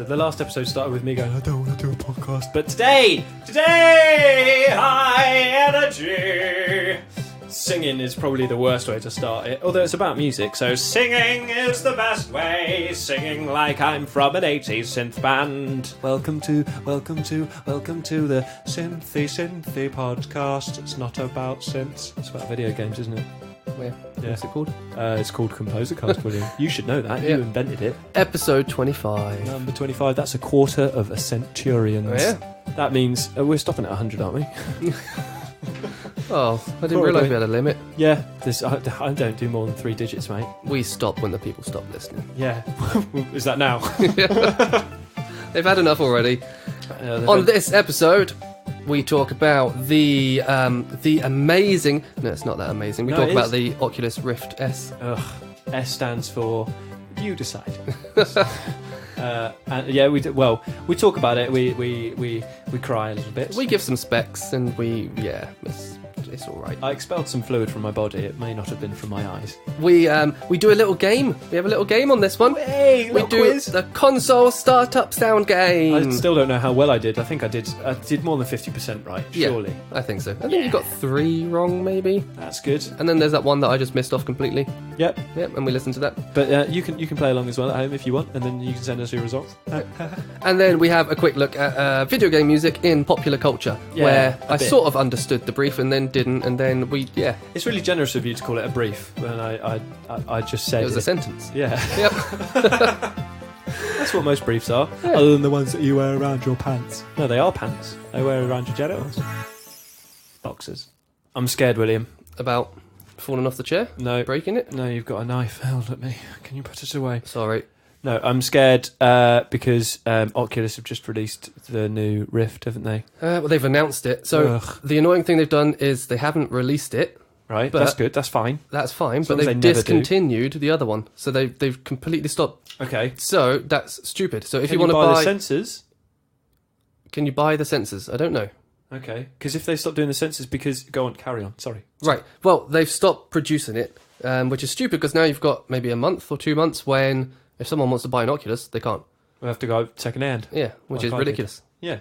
The last episode started with me going, I don't want to do a podcast. But today, high energy. Singing is probably the worst way to start it, although it's about music, so singing is the best way. Singing like I'm from an 80s synth band. Welcome to the Synthy podcast. It's not about synths. It's about video games, isn't it? Yeah. What's it called? It's called ComposerCast, William. You should know that. You invented it. Episode 25. Number 25. That's a quarter of a centurion. Oh, yeah? That means we're stopping at 100, aren't we? Oh, I didn't realise we had a limit. Yeah, I don't do more than 3 digits, mate. We stop when the people stop listening. Yeah. Is that now? They've had enough already. On this episode, we talk about the amazing... No, it's not that amazing. We talk about the Oculus Rift S. Ugh. S stands for... You decide. And yeah, we talk about it. We cry a little bit. We give some specs, and it's all right. I expelled some fluid from my body. It may not have been from my eyes. We do a little game. We have a little game on this one. Hey, we do quiz. The console startup sound game. I still don't know how well I did. I think I did more than 50% right. Surely, I think so. I think you got 3 wrong, maybe. That's good. And then there's that one that I just missed off completely. Yep. And we listened to that. But you can play along as well at home if you want, and then you can send us your results. And then we have a quick look at video game music in popular culture, where I sort of understood the brief and then didn't, and then It's really generous of you to call it a brief when I just said it was a sentence. Yeah. Yep. That's what most briefs are, other than the ones that you wear around your pants. No, they are pants. They wear around your genitals. Boxers. I'm scared, William. About falling off the chair? No. Breaking it? No, you've got a knife held at me. Can you put it away? Sorry. No, I'm scared because Oculus have just released the new Rift, haven't they? Well, they've announced it. So the annoying thing they've done is they haven't released it. Right, that's good. That's fine. That's fine, but they've discontinued the other one. So they've completely stopped. Okay. So that's stupid. So if you want to buy the sensors... Can you buy the sensors? I don't know. Okay, because if they stop doing the sensors, go on, carry on. Sorry. Right. Well, they've stopped producing it, which is stupid because now you've got maybe a month or 2 months when... If someone wants to buy an Oculus, they can't. We'll have to go second hand. Yeah, which is ridiculous. Yeah.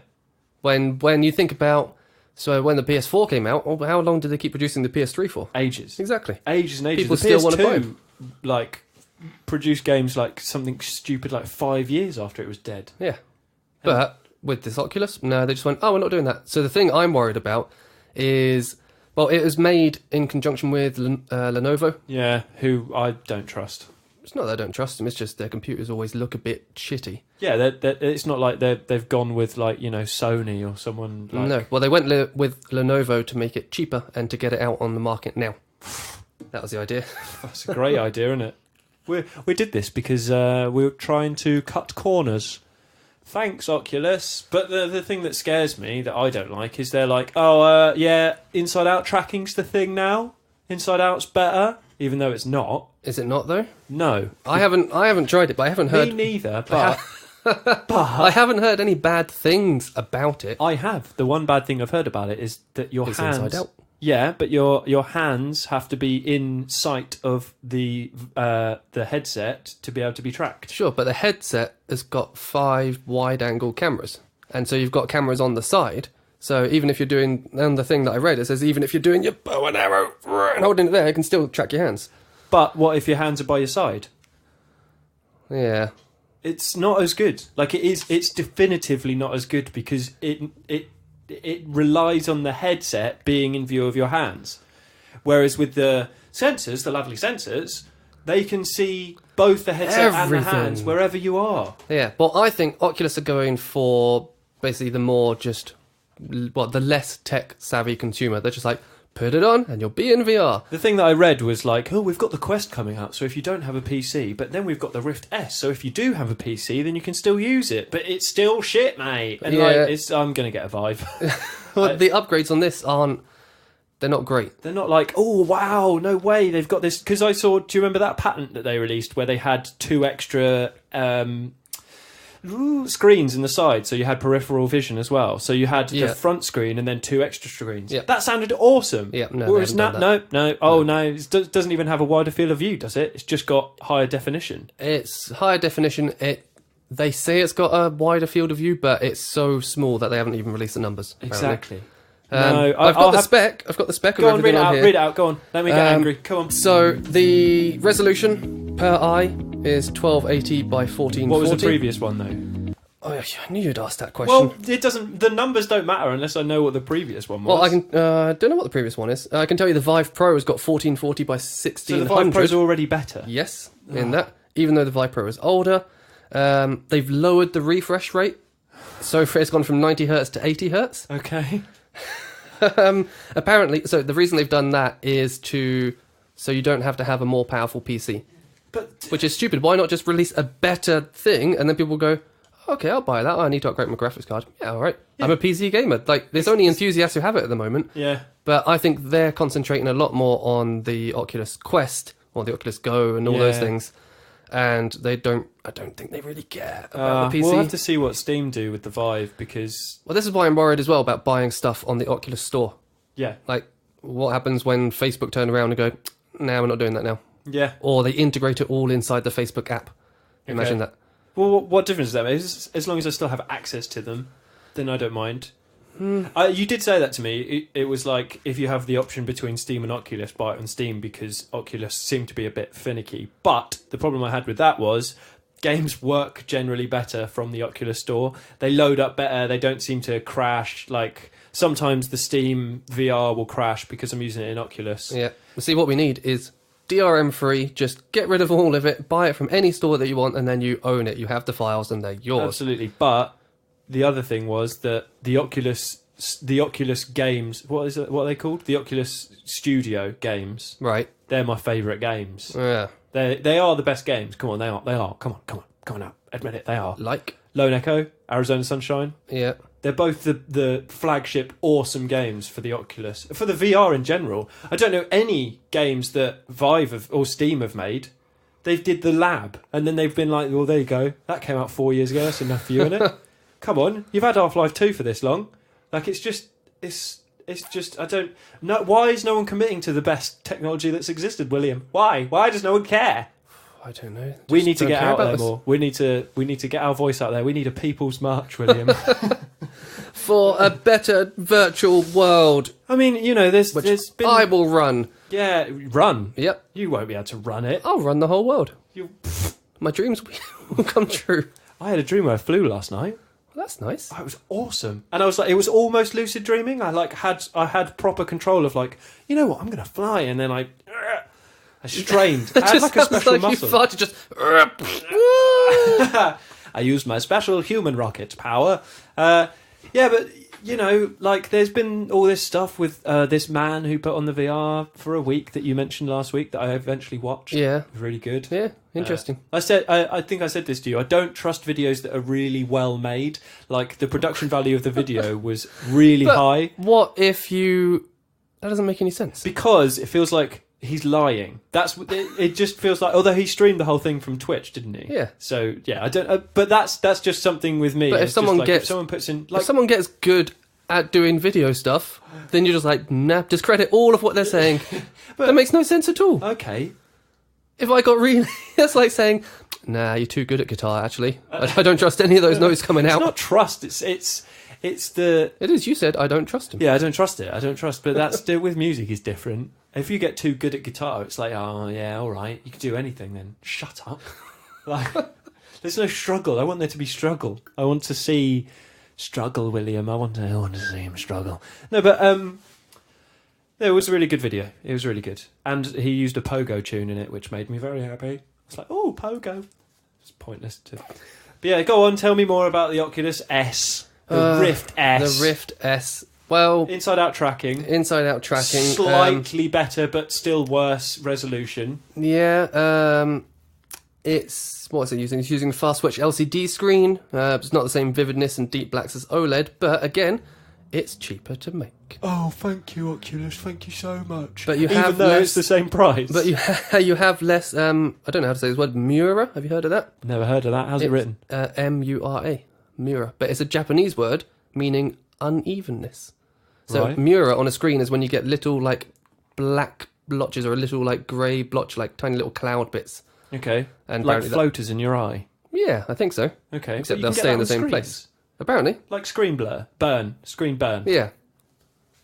When you think about... So when the PS4 came out, how long did they keep producing the PS3 for? Ages. Exactly. Ages and ages. People the still PS2, want to buy them. Like, produced games like something stupid like 5 years after it was dead. Yeah. But with this Oculus, no, they just went, we're not doing that. So the thing I'm worried about is... Well, it was made in conjunction with Lenovo. Yeah, who I don't trust. It's not that I don't trust them, it's just their computers always look a bit shitty. Yeah, it's not like they've gone with, like, Sony or someone like... No, well, they went with Lenovo to make it cheaper and to get it out on the market now. That was the idea. That's a great idea, isn't it? We did this because we were trying to cut corners. Thanks, Oculus. But the thing that scares me, that I don't like, is they're like, Inside Out tracking's the thing now. Inside Out's better, even though it's not. Is it not though? No, I haven't tried it, but I haven't heard. Me neither, but I haven't heard any bad things about it. I have. The one bad thing I've heard about it is that your hands. Inside Out. Yeah, but your hands have to be in sight of the headset to be able to be tracked. Sure, but the headset has got 5 wide-angle cameras, and so you've got cameras on the side. So even if you're doing, and the thing that I read, it says even if you're doing your bow and arrow and holding it there, it can still track your hands. But what if your hands are by your side? Yeah. It's not as good. Like, it's definitively not as good because it relies on the headset being in view of your hands. Whereas with the sensors, the lovely sensors, they can see both the headset and the hands wherever you are. Yeah, well, I think Oculus are going for basically the more just... the less tech-savvy consumer. They're just like, put it on and you'll be in VR. The thing that I read was like, we've got the Quest coming out, so if you don't have a PC, but then we've got the Rift S, so if you do have a PC, then you can still use it. But it's still shit, mate. And I'm going to get a Vive. Well, the upgrades on this they're not great. They're not like, oh, wow, no way, they've got this. Because do you remember that patent that they released where they had 2 extra... screens in the side, so you had peripheral vision as well. So you had the front screen and then 2 extra screens. Yeah. That sounded awesome. Yeah, no, whereas no. Oh no, it doesn't even have a wider field of view, does it? It's just got higher definition. It's higher definition. They say it's got a wider field of view, but it's so small that they haven't even released the numbers. Apparently. Exactly. I've got the spec. I've got the spec of Go on, everything on here. read it out. Go on. Let me get angry. Come on. So the resolution per eye is 1280 by 1440. What was the previous one though? Oh, I knew you'd ask that question. Well, it doesn't. The numbers don't matter unless I know what the previous one was. Well, I can. Don't know what the previous one is. I can tell you the Vive Pro has got 1440 by 1600. So the Vive Pro's already better. Yes, in that. Even though the Vive Pro is older, they've lowered the refresh rate. So it's gone from 90 hertz to 80 hertz. Okay. Apparently, so the reason they've done that is so you don't have to have a more powerful PC. Which is stupid. Why not just release a better thing and then people go, okay, I'll buy that. I need to upgrade my graphics card. Yeah, all right. Yeah. I'm a PC gamer. Like, there's only enthusiasts who have it at the moment. Yeah. But I think they're concentrating a lot more on the Oculus Quest or the Oculus Go and all those things. And I don't think they really care about the PC. We'll have to see what Steam do with the Vive because... Well, this is why I'm worried as well about buying stuff on the Oculus Store. Yeah. Like, what happens when Facebook turn around and go, nah, we're not doing that now. Yeah. Or they integrate it all inside the Facebook app. Imagine that. Well, what difference does that make? As long as I still have access to them, then I don't mind. You did say that to me. It was like, if you have the option between Steam and Oculus, buy it on Steam because Oculus seemed to be a bit finicky. But the problem I had with that was games work generally better from the Oculus Store. They load up better. They don't seem to crash. Like, sometimes the Steam VR will crash because I'm using it in Oculus. Yeah. See, what we need is DRM free. Just get rid of all of it. Buy it from any store that you want, and then you own it. You have the files, and they're yours. Absolutely. But the other thing was that the Oculus games, what are they called? The Oculus Studio games. Right. They're my favourite games. Yeah. They are the best games. Come on, they are. Come on now. Admit it, they are. Like? Lone Echo, Arizona Sunshine. Yeah. They're both the flagship awesome games for the Oculus. For the VR in general. I don't know any games that Vive or Steam have made. They did the lab, and then they've been like, well, there you go. That came out 4 years ago. That's enough for you, isn't it? Come on, you've had Half-Life 2 for this long. Like, it's just, I don't know. Why is no one committing to the best technology that's existed, William? Why? Why does no one care? I don't know. We need to get out there more. We need to get our voice out there. We need a people's march, William. For a better virtual world. I mean, you know, there's been... I will run. Yeah, run. Yep. You won't be able to run it. I'll run the whole world. My dreams will come true. I had a dream where I flew last night. Well, that's nice. Oh, it was awesome. And I was like, it was almost lucid dreaming. I had proper control of, like, you know what, I'm going to fly. And then I strained. I had like a special muscle. You farted just... I used my special human rocket power. Yeah, but, you know, like, there's been all this stuff with this man who put on the VR for a week that you mentioned last week that I eventually watched. Yeah. It was really good. Yeah, interesting. I think I said this to you. I don't trust videos that are really well made. Like, the production value of the video was really high. What if you... That doesn't make any sense. Because it feels like he's lying. That's it. Just feels like, although he streamed the whole thing from Twitch, didn't he? Yeah. So yeah, I don't. But that's just something with me. But if someone gets good at doing video stuff, then you're just like, nah, discredit all of what they're saying. But that makes no sense at all. Okay. If I got really, that's like saying, nah, you're too good at guitar. Actually, I don't trust any of those notes coming out. It's not trust. It's the... It is. You said I don't trust him. Yeah, I don't trust it. But that's with music is different. If you get too good at guitar, it's like, oh yeah, all right, you can do anything then. Shut up. Like, there's no struggle. I want there to be struggle. I want to see struggle, William. I want to see him struggle. No, but it was a really good video. It was really good, and he used a pogo tune in it, which made me very happy. It's like, oh, pogo. It's pointless to. But yeah, go on. Tell me more about the Oculus S. The Rift S. The Rift S. Well... Inside-out tracking. Inside-out tracking. Slightly better, but still worse resolution. Yeah. It's... What's it using? It's using a fast switch LCD screen. It's not the same vividness and deep blacks as OLED, but again, it's cheaper to make. Oh, thank you, Oculus. Thank you so much. But you Even have though less, it's the same price. But you have less... I don't know how to say this word. Mura? Have you heard of that? Never heard of that. How's it written? M-U-R-A. Mura. But it's a Japanese word meaning unevenness. So right. Mura on a screen is when you get little like black blotches or a little like grey blotch, like tiny little cloud bits. Okay. And like floaters in your eye. Yeah, I think so. Okay. Except But you they'll can get stay that in the on same screens. place. Apparently. Like screen burn. Yeah.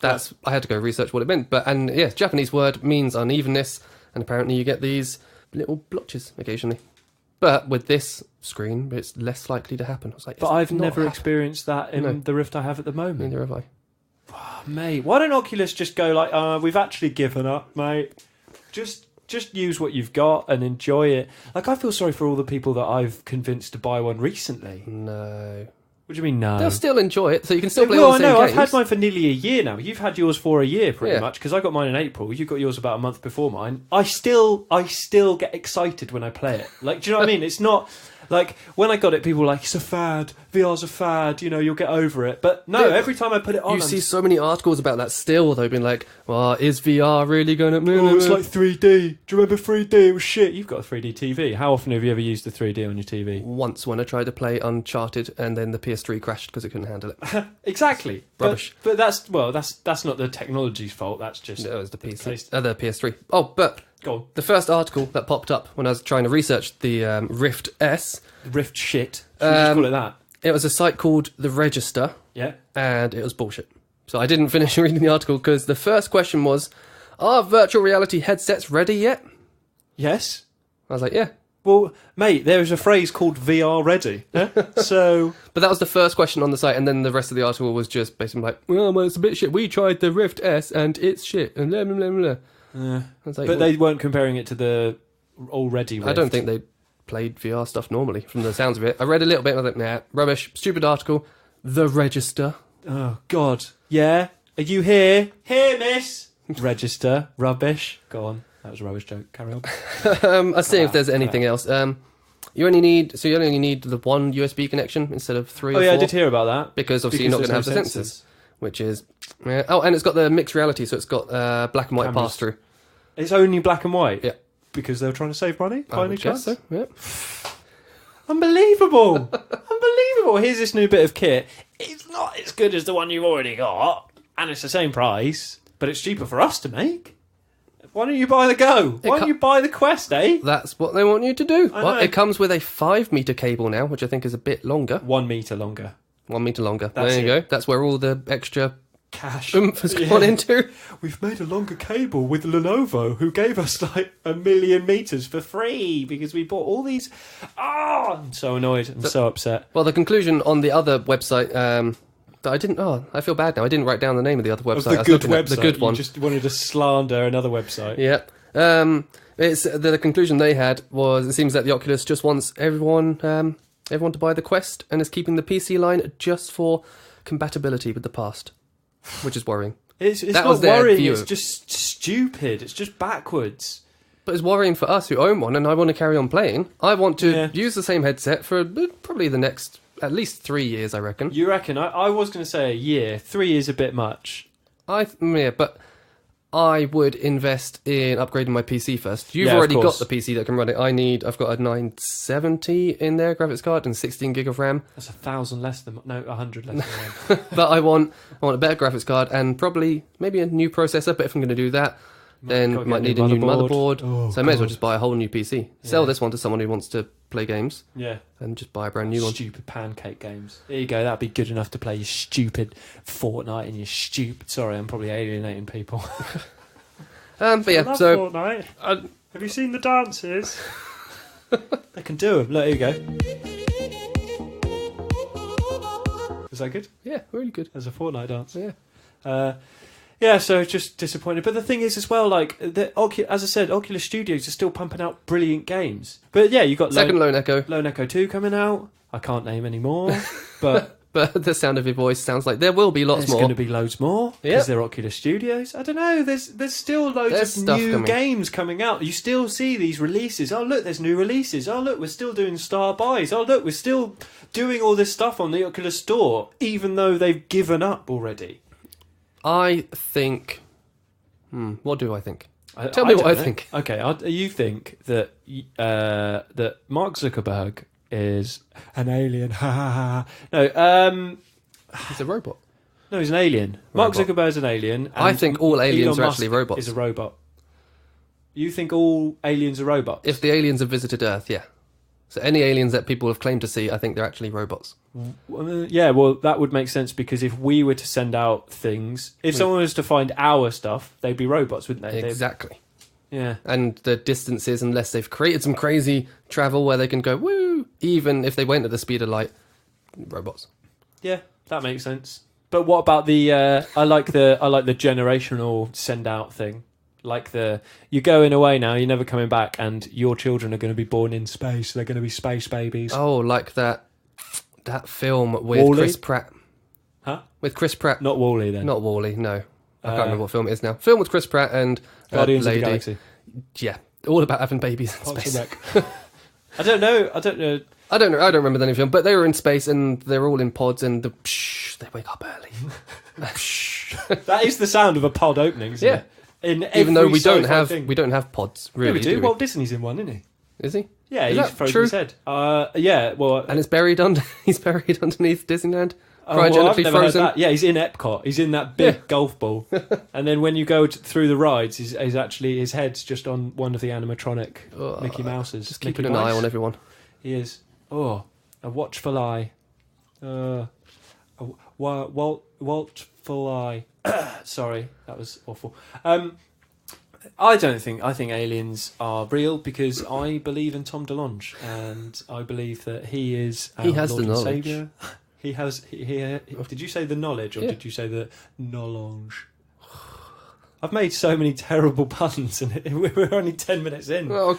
I had to go research what it meant. And yes, Japanese word means unevenness, and apparently you get these little blotches occasionally. But with this screen, it's less likely to happen. I was like, But I've never experienced that in the Rift I have at the moment. Neither have I. Oh, mate, why don't Oculus just go like, we've actually given up, mate. Just use what you've got and enjoy it. Like, I feel sorry for all the people that I've convinced to buy one recently. No. What do you mean, no? They'll still enjoy it, so you can still play all the same games. I've had mine for nearly a year now. You've had yours for a year, pretty much, because I got mine in April. You got yours about a month before mine. I still get excited when I play it. Like, do you know what I mean? It's not... Like, when I got it, people were like, it's a fad. VR's a fad. You know, you'll get over it. But no, every time I put it on... You see so many articles about that still, though, being like, well, is VR really going to... Oh, it's like 3D. Do you remember 3D? It was shit. You've got a 3D TV. How often have you ever used the 3D on your TV? Once, when I tried to play Uncharted, and then the PS3 crashed because it couldn't handle it. Exactly. Rubbish. But that's not the technology's fault. That's just... No, it was the PC. The PS3. Oh, but... Go on. The first article that popped up when I was trying to research the Rift S... Rift shit. Should we just call it that? It was a site called The Register. Yeah. And it was bullshit. So I didn't finish reading the article because the first question was, are virtual reality headsets ready yet? Yes. I was like, yeah. Well, mate, there's a phrase called VR ready. So... But that was the first question on the site, and then the rest of the article was just basically like, well, it's a bit shit. We tried the Rift S, and it's shit, and blah, blah, blah, blah. I was like, but they weren't comparing it to the already Rift. I don't think they played VR stuff normally, from the sounds of it. I read a little bit, and I was like, nah, rubbish, stupid article. The Register. Oh, God. Yeah? Are you here? Here, miss! Register. Rubbish. Go on. That was a rubbish joke. Carry on. I'll see if there's anything else. You only need the one USB connection instead of 3 or 4. Oh, yeah, I did hear about that. Because obviously you're not going to have the sensors. Which is... oh, and it's got the mixed reality, so it's got black and white pass-through. It's only black and white? Yeah. Because they were trying to save money? I would guess so, yeah. Unbelievable! Unbelievable! Here's this new bit of kit. It's not as good as the one you've already got, and it's the same price, but it's cheaper for us to make. Why don't you buy the Go? Why don't you buy the Quest, eh? That's what they want you to do. I Well, know. it comes with a 5-metre cable now, which I think is a bit longer. 1 metre longer. 1 metre longer. That's there you it. go. That's where all the extra Cash. oomph has gone into. We've made a longer cable with Lenovo, who gave us like 1 million meters for free because we bought all these. I'm so annoyed. I'm so upset. Well, the conclusion on the other website that I didn't. Oh, I feel bad now. I didn't write down the name of the other website. The good website. The good one. You just wanted to slander another website. Yeah. It's the conclusion they had was it seems that the Oculus just wants everyone to buy the Quest and is keeping the PC line just for compatibility with the past, which is worrying. It's That not was their worrying. view. It's just stupid. It's just backwards. But it's worrying for us who own one, and I want to carry on playing. I want to use the same headset for probably the next at least 3 years, I reckon. You reckon? I was going to say a year. 3 years a bit much. But I would invest in upgrading my PC first. You've Yeah, of already got course. the PC that can run it. I've got a 970 in there, graphics card, and 16 gig of RAM. That's 1,000 less than 100 less than mine. But I want a better graphics card and probably maybe a new processor. But if I'm going to do that, then might need a new motherboard. Oh, so I may as well just buy a whole new PC. Sell this one to someone who wants to play games. Yeah. And just buy a brand new one. Stupid pancake games. There you go. That'd be good enough to play your stupid Fortnite and your stupid... Sorry, I'm probably alienating people. But yeah, I love so... Fortnite. Have you seen the dances? I can do them. Look, here you go. Is that good? Yeah, really good. There's a Fortnite dance. Yeah. Yeah, so just disappointed. But the thing is as well, like, as I said, Oculus Studios are still pumping out brilliant games. But yeah, you got Second Lone Echo. Lone Echo 2 coming out. I can't name any more, but... But the sound of your voice sounds like there will be lots There's more. going to be loads more because Yep. they're Oculus Studios. I don't know. There's still loads There's of stuff new coming. games coming out. You still see these releases. Oh look, there's new releases. Oh look, we're still doing star buys. Oh look, we're still doing all this stuff on the Oculus Store, even though they've given up already. I think... what do I think? Tell Tell me what I think. Okay, you think that that Mark Zuckerberg is an alien? Ha ha ha. No, He's a robot. no, he's an alien. Mark Robot. Zuckerberg's an alien. And I think all aliens Elon are Musk actually robots. Is a robot. You think all aliens are robots? If the aliens have visited Earth, yeah. So any aliens that people have claimed to see, I think they're actually robots. Yeah, well, that would make sense because if we were to send out things, if someone was to find our stuff, they'd be robots, wouldn't they? Exactly. Yeah. And the distances, unless they've created some crazy travel where they can go, woo, even if they went at the speed of light, robots. Yeah, that makes sense. But what about the? I like the generational send out thing. Like you're going away now, you're never coming back, and your children are going to be born in space. They're going to be space babies. Oh, like that film with Wall-E? Chris Pratt. Huh? With Chris Pratt. Not Wall-E then. Not Wall-E, no. I can't remember what film it is now. Film with Chris Pratt and Guardians lady. of the Galaxy. Yeah, all about having babies in Parks space. and Rec. I don't know. I don't remember the name of the film, but they were in space and they're all in pods and they wake up early. That is the sound of a pod opening, isn't it? Even though we don't thing. have pods, really. Yeah, we do. Walt Disney's in one, isn't he? Is he? Yeah, Is he's that frozen true? his head. Yeah, well, and it's buried under. He's buried underneath Disneyland, well, I've cryogenically never heard frozen. that. Yeah, he's in Epcot. He's in that big golf ball, and then when you go through the rides, he's actually his head's just on one of the animatronic Mickey Mouses. Just keeping an eye on everyone. He is. Oh, a watchful eye. Waltful eye. Sorry, that was awful. I think aliens are real because I believe in Tom DeLonge, and I believe that he is our He has Lord the and knowledge. Saviour. He has. Did you say the knowledge, or Yeah. did you say the knowledge? I've made so many terrible puns, and we're only 10 minutes in. Well,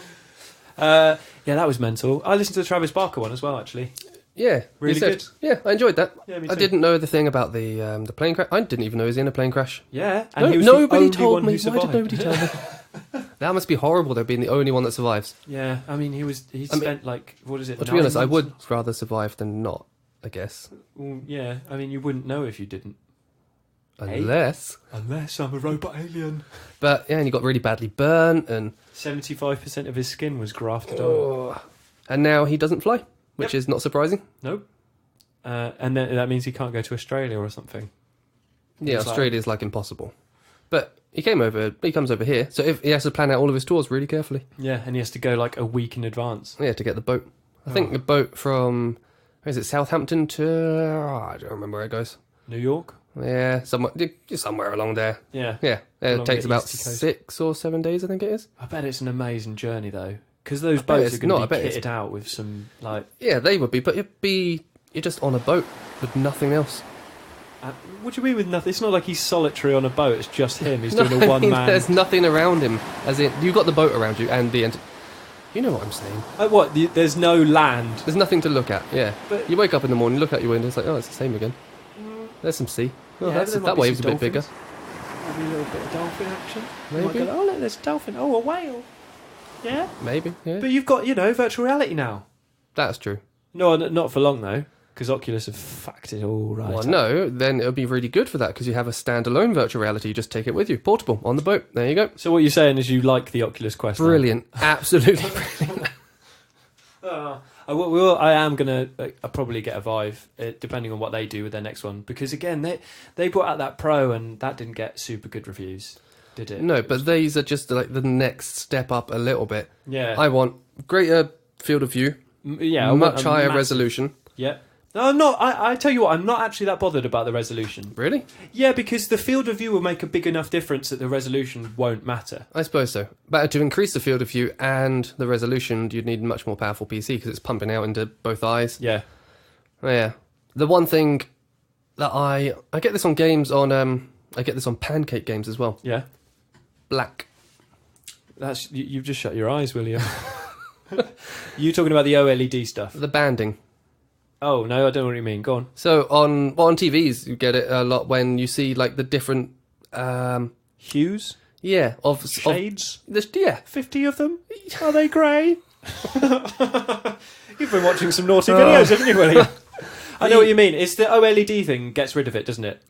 Yeah, that was mental. I listened to the Travis Barker one as well, actually. yeah, Really he said- good. Yeah, I enjoyed that. Yeah, me I too. didn't know the thing about the plane crash. I didn't even know he was in a plane crash. Yeah, No, and he was the nobody only told one me. who survived. Why did nobody tell me? That must be horrible, though, being the only one that survives. Yeah, I mean, he spent like, what is it? Well, to be honest, I 9 would months? rather survive than not, I guess. Well, yeah, I mean, you wouldn't know if you didn't. Unless I'm a robot alien. But, yeah, and he got really badly burnt, and 75% of his skin was grafted on. and now he doesn't fly, which is not surprising. Nope. And then that means he can't go to Australia or something. Yeah, It's like- Australia's like impossible. But he comes over here, so if he has to plan out all of his tours really carefully. Yeah, and he has to go like a week in advance. Yeah, to get the boat. I think the boat from, where is it, Southampton to, I don't remember where it goes. New York? Yeah, somewhere along there. Yeah. Yeah, Along it takes the about east coast. 6 or 7 days, I think it is. I bet it's an amazing journey though. Because those bet boats it's are going not, to I be bet it's- kitted out with some, like... Yeah, they would be, but you're just on a boat with nothing else. What do you mean with nothing? It's not like he's solitary on a boat. It's just him. He's No, doing I a mean, one-man... there's nothing around him. As in, you've got the boat around you and you know what I'm saying. What? There's no land? There's nothing to look at, yeah. But- You wake up in the morning, look out your window, it's like, oh, it's the same again. There's some sea. Oh, Yeah, there might that be wave's a some bit bigger. dolphins. Maybe a little bit of dolphin action. Maybe. You might go, oh, look, there's a dolphin. Oh, a whale. Yeah? Maybe, yeah. But you've got, virtual reality now. That's true. No, not for long, though. Because Oculus have fucked it all right. Well, up. no, then it'll be really good for that because you have a standalone virtual reality. You just take it with you, portable, on the boat. There you go. So what you're saying is you like the Oculus Quest now? Brilliant. Absolutely brilliant. I am going to probably get a Vive, depending on what they do with their next one. Because, again, they brought out that Pro and that didn't get super good reviews, did it? No, but these are just like the next step up a little bit. Yeah. I want greater field of view, I want much a higher massive- resolution. Yeah. No, I'm not. I tell you what, I'm not actually that bothered about the resolution. Really? Yeah, because the field of view will make a big enough difference that the resolution won't matter. I suppose so. But to increase the field of view and the resolution, you'd need a much more powerful PC because it's pumping out into both eyes. Yeah. Oh, yeah. The one thing that I get this on games on I get this on Pancake games as well. Yeah. Black. You've just shut your eyes, William. You talking about the OLED stuff? The banding. Oh no, I don't know what you mean. Go on. So on TVs you get it a lot when you see like the different Hues, of shades. yeah. 50 of them. Are they grey? You've been watching some naughty videos, haven't you, William? I know what you mean. It's the OLED thing gets rid of it, doesn't it?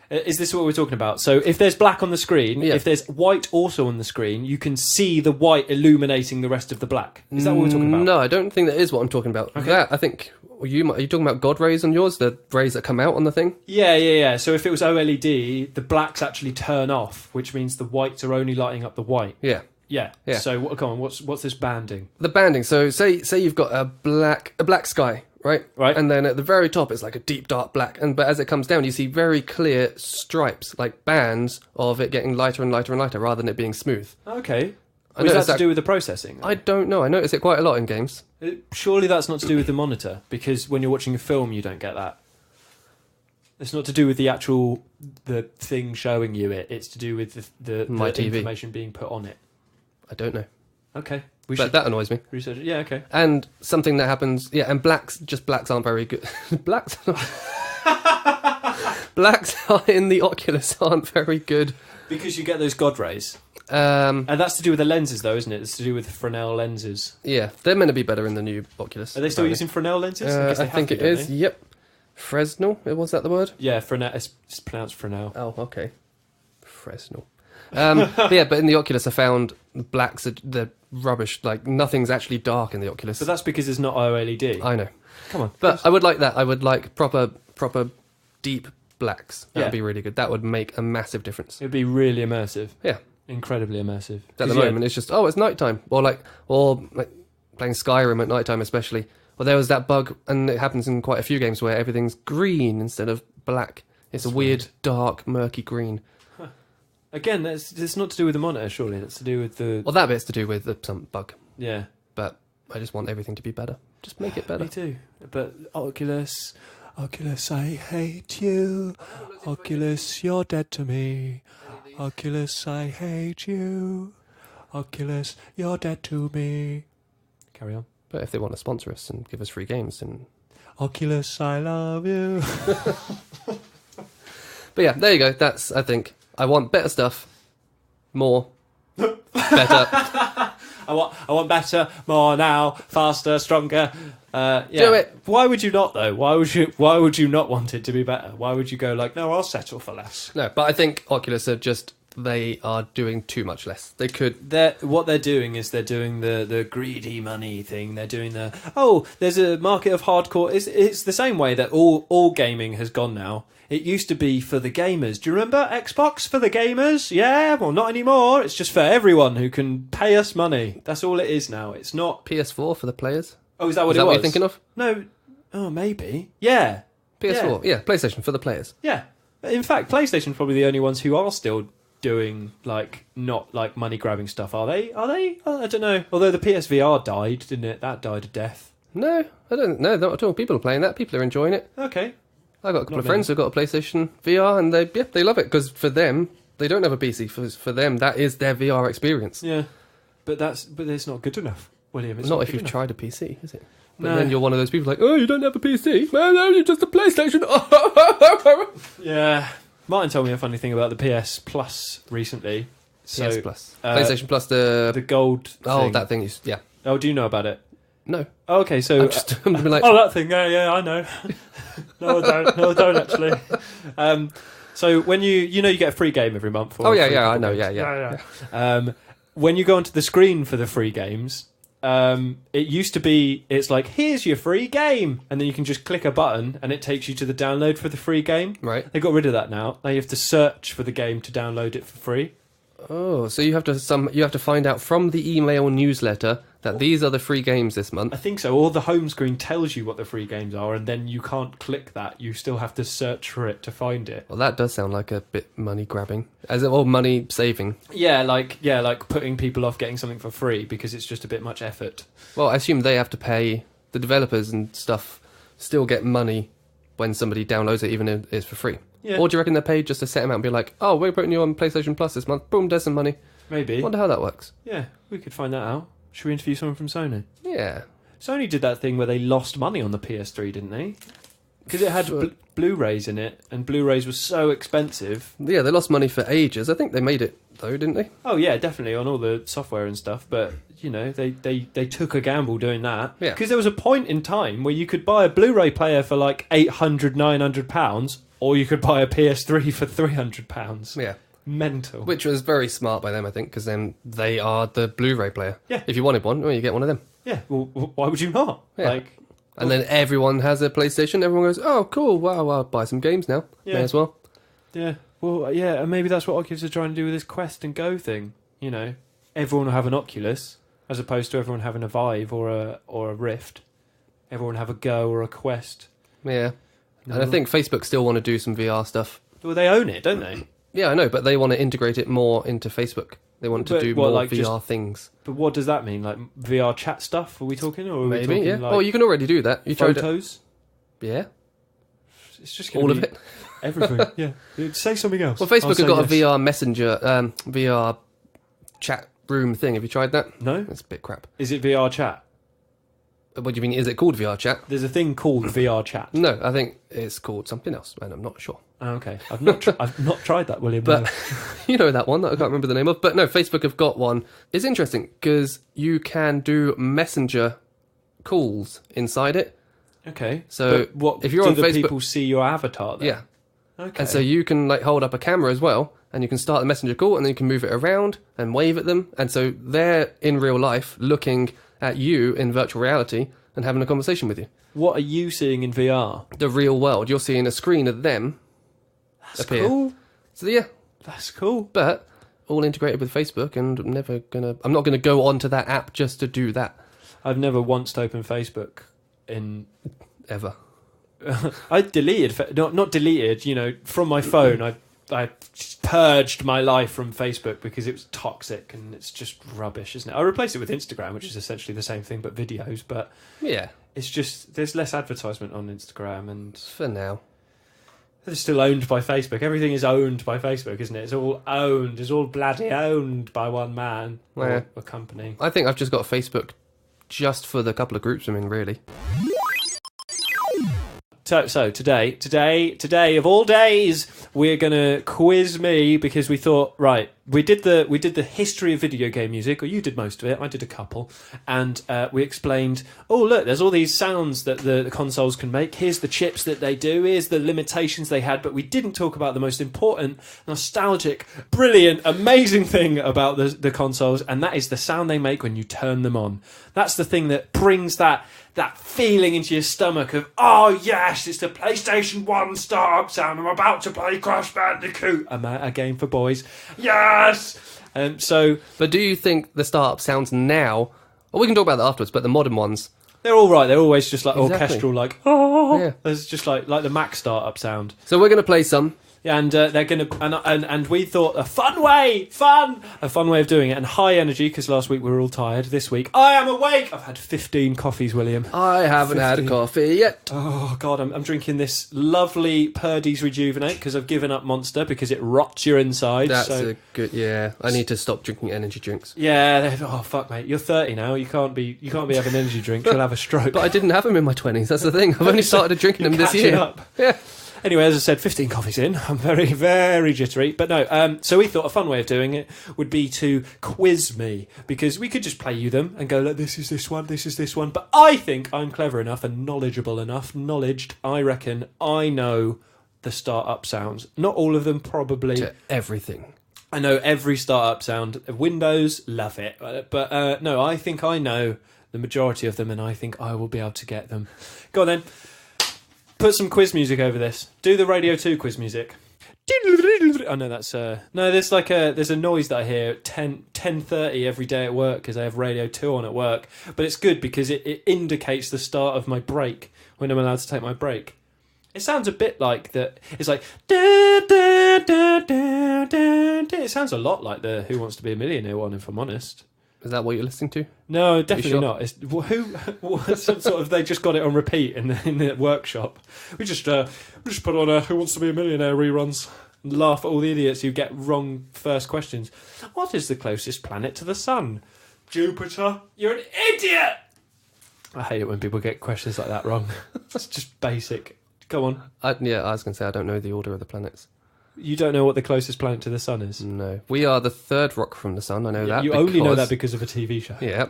Is this what we're talking about? So if there's black on the screen, Yeah. if there's white also on the screen, you can see the white illuminating the rest of the black. Is that what we're talking about? No, I don't think that is what I'm talking about. Okay. That I think are you talking about God rays on yours, the rays that come out on the thing? Yeah. So if it was OLED, the blacks actually turn off, which means the whites are only lighting up the white. Yeah. Yeah. Yeah. So come on, what's this banding? The banding. So say you've got a black sky, right? Right. And then at the very top it's like a deep dark black, but as it comes down you see very clear stripes, like bands of it getting lighter and lighter and lighter rather than it being smooth. Okay. I Is that noticed to that- do with the processing? I don't know. I notice it quite a lot in games. Surely that's not to do with the monitor, because when you're watching a film, you don't get that. It's not to do with the thing showing you it. It's to do with the My TV. information being put on it. I don't know. Okay. But that annoys me. research it. Yeah, okay. And something that happens, and blacks aren't very good. blacks in the Oculus aren't very good. Because you get those God rays. Um, And that's to do with the lenses, though, isn't it? It's to do with Fresnel lenses. yeah, they're meant to be better in the new Oculus. Are they still apparently. using Fresnel lenses? guess they I have think to, it don't is. they? Yep. Fresnel? Was that the word? Yeah, Fresnel. It's pronounced Fresnel. Oh, okay. Fresnel. But in the Oculus I found blacks are the rubbish. Like, nothing's actually dark in the Oculus. But that's because it's not OLED. I know. Come on. But I would like that. I would like proper deep blacks. That Yeah. would be really good. That would make a massive difference. It'd be really immersive. Yeah. Incredibly immersive. At the 'Cause, moment, it's just, it's nighttime. Or playing Skyrim at nighttime especially. Well, there was that bug, and it happens in quite a few games where everything's green instead of black. It's That's a weird, weird. dark, murky green. Again, it's not to do with the monitor, surely. It's to do with the... Well, that bit's to do with some bug. Yeah. But I just want everything to be better. Just make it better. Me too. But Oculus, I hate you. Oculus, you're dead to me. Oculus, I hate you. Oculus, you're dead to me. Carry on. But if they want to sponsor us and give us free games, then... Oculus, I love you. But yeah, there you go. That's, I think, I want better stuff. More. Better. I want better, more now, faster, stronger. Yeah. Do it. Why would you not though? Why would you not want it to be better? Why would you go like, no, I'll settle for less? No, but I think Oculus are just... They are doing too much less. They could... What they're doing is they're doing the greedy money thing. They're doing there's a market of hardcore. It's the same way that all gaming has gone now. It used to be for the gamers. Do you remember Xbox for the gamers? Yeah, well, not anymore. It's just for everyone who can pay us money. That's all it is now. It's not... PS4 for the players? Oh, is that what Is that it was? what you're thinking of? No. Oh, maybe. Yeah. PS4. Yeah, PlayStation for the players. Yeah. In fact, PlayStation's probably the only ones who are still doing not money grabbing stuff. Are they? I don't know. Although the PSVR died, didn't it? That died a death. No, I don't. No, not at all. People are playing that. People are enjoying it. Okay. I've got a couple Not of friends who've got a PlayStation VR, and they love it because for them, they don't have a PC. For them, that is their VR experience. Yeah. But it's not good enough, William. It's not if good you've enough. tried a PC, is it? But No. then you're one of those people like, oh, you don't have a PC? Man, no, you're just a PlayStation. Yeah. Martin told me a funny thing about the PS Plus recently. So, PS Plus, PlayStation Plus, the gold thing. that thing is yeah. Oh, do you know about it? No, Oh, okay, so... I'm just I'm like, Oh, that thing. Yeah, I know. No, I don't actually. so when you get a free game every month. Or oh a yeah, free yeah, I couple know, games. Yeah. When you go onto the screen for the free games, it used to be, it's like, here's your free game, and then you can just click a button and it takes you to the download for the free game. right. They got rid of that now. Now you have to search for the game to download it for free. Oh, so you have to find out from the email newsletter that these are the free games this month. I think so. Or the home screen tells you what the free games are, and then you can't click that. You still have to search for it to find it. Well, that does sound like a bit money grabbing, or money saving. Yeah, like putting people off getting something for free because it's just a bit much effort. Well, I assume they have to pay the developers and stuff. Still get money when somebody downloads it, even if it's for free. Yeah. Or do you reckon they pay just a set amount and be like, oh, we're putting you on PlayStation Plus this month. Boom, there's some money. Maybe. Wonder how that works. Yeah, we could find that out. Should we interview someone from Sony? Yeah. Sony did that thing where they lost money on the PS3, didn't they? Because it had Blu-rays in it, and Blu-rays were so expensive. Yeah, they lost money for ages. I think they made it, though, didn't they? Oh, yeah, definitely, on all the software and stuff. But, they took a gamble doing that. Yeah. Because there was a point in time where you could buy a Blu-ray player for like £800, £900, or you could buy a PS3 for £300. Yeah. Mental. Which was very smart by them, I think, because then they are the Blu-ray player. Yeah. If you wanted one, well, you get one of them. Yeah, well, why would you not? Yeah. And then everyone has a PlayStation. Everyone goes, oh, cool, wow, I'll buy some games now. Yeah. May as well. Yeah, well, yeah, and maybe that's what Oculus are trying to do with this Quest and Go thing. everyone will have an Oculus, as opposed to everyone having a Vive or a Rift. Everyone will have a Go or a Quest. Yeah. And I think Facebook still want to do some VR stuff. Well, they own it, don't they? Yeah, I know, but they want to integrate it more into Facebook. They want to do more VR things. But what does that mean? Like VR chat stuff? Are we talking? Or are we Maybe, talking yeah. like Oh, you can already do that. You tried photos? Yeah. It's just All of it. Everything, yeah. Say something else. Well, Facebook I'll have got say a VR messenger, VR chat room thing. Have you tried that? No? That's a bit crap. Is it VR chat? What do you mean? Is it called VR chat? There's a thing called VR chat. No, I think it's called something else, and I'm not sure. Oh, okay. I've not tried that, William. But no. you know that one that I can't remember the name of. But no, Facebook have got one. It's interesting because you can do messenger calls inside it. Okay. So but what, if you're do on the Facebook, people see your avatar then? yeah. Okay. And so you can like hold up a camera as well, and you can start the messenger call, and then you can move it around and wave at them. And so they're in real life looking at you in virtual reality and having a conversation with you. What are you seeing in VR? The real world. You're seeing a screen of them. That's appear. cool. So yeah, That's cool. but all integrated with Facebook, and I'm not gonna go onto that app just to do that I've never once opened Facebook in. ever. I deleted, not deleted, from my phone. I purged my life from Facebook because it was toxic and it's just rubbish, isn't it? I replaced it with Instagram, which is essentially the same thing but videos. But Yeah, it's just there's less advertisement on Instagram, and for now. it's still owned by Facebook. Everything is owned by Facebook, isn't it? It's all owned. It's all bloody owned by one man Yeah. or a company. I think I've just got Facebook just for the couple of groups I'm in, really. So today of all days, we're gonna quiz me because we thought, right, we did the history of video game music, or you did most of it, I did a couple, and we explained, oh look, there's all these sounds that the consoles can make. Here's the chips that they do. Here's the limitations they had, but we didn't talk about the most important, nostalgic, brilliant, amazing thing about the consoles, and that is the sound they make when you turn them on. That's the thing that brings that feeling into your stomach of, oh yes, it's the PlayStation 1 start-up sound. I'm about to play Crash Bandicoot, a game for boys. Yes! But do you think the startup sounds now, well, we can talk about that afterwards, but the modern ones, they're all right. They're always just like Exactly. orchestral, like, oh. Yeah. There's just like the Mac startup sound. so we're going to play some. Yeah, and they're gonna and we thought a fun way of doing it, and high energy, because last week we were all tired. This week I am awake. I've had 15 coffees, William. I haven't had a 15. coffee yet. Oh God, I'm drinking this lovely Purdy's Rejuvenate because I've given up Monster because it rots your insides. That's so. a good, yeah. I need to stop drinking energy drinks. Yeah. Oh fuck, mate. You're 30 now. You can't be having energy drinks. You'll have a stroke. But I didn't have them in my 20s. That's the thing. I've only started drinking them this Catching year. up. Yeah. Anyway, as I said, 15 coffees in. I'm very, very jittery. But no, so we thought a fun way of doing it would be to quiz me, because we could just play you them and go, look, this is this one, this is this one. But I think I'm clever enough and knowledgeable enough, I reckon I know the start-up sounds. Not all of them, probably. To everything. I know every start-up sound. Windows, love it. But no, I think I know the majority of them, and I think I will be able to get them. Go on then. Put some quiz music over this. Do the Radio 2 quiz music. I know that's no. There's a noise that I hear at 10:30 every day at work because I have Radio 2 on at work. But it's good because it indicates the start of my break when I'm allowed to take my break. It sounds a bit like that. It's like da, da, da, da, da, da. It sounds a lot like the Who Wants to Be a Millionaire one, if I'm honest. Is that what you're listening to? No, definitely sure? not. It's some sort of they just got it on repeat in the workshop. We just put on Who Wants to Be a Millionaire reruns and laugh at all the idiots who get wrong first questions. What is the closest planet to the sun? Jupiter. You're an idiot. I hate it when people get questions like that wrong. It's just basic. Go on. I was going to say I don't know the order of the planets. You don't know what the closest planet to the sun is? No. We are the third rock from the sun, I know that. You only know that because of a TV show. Yeah.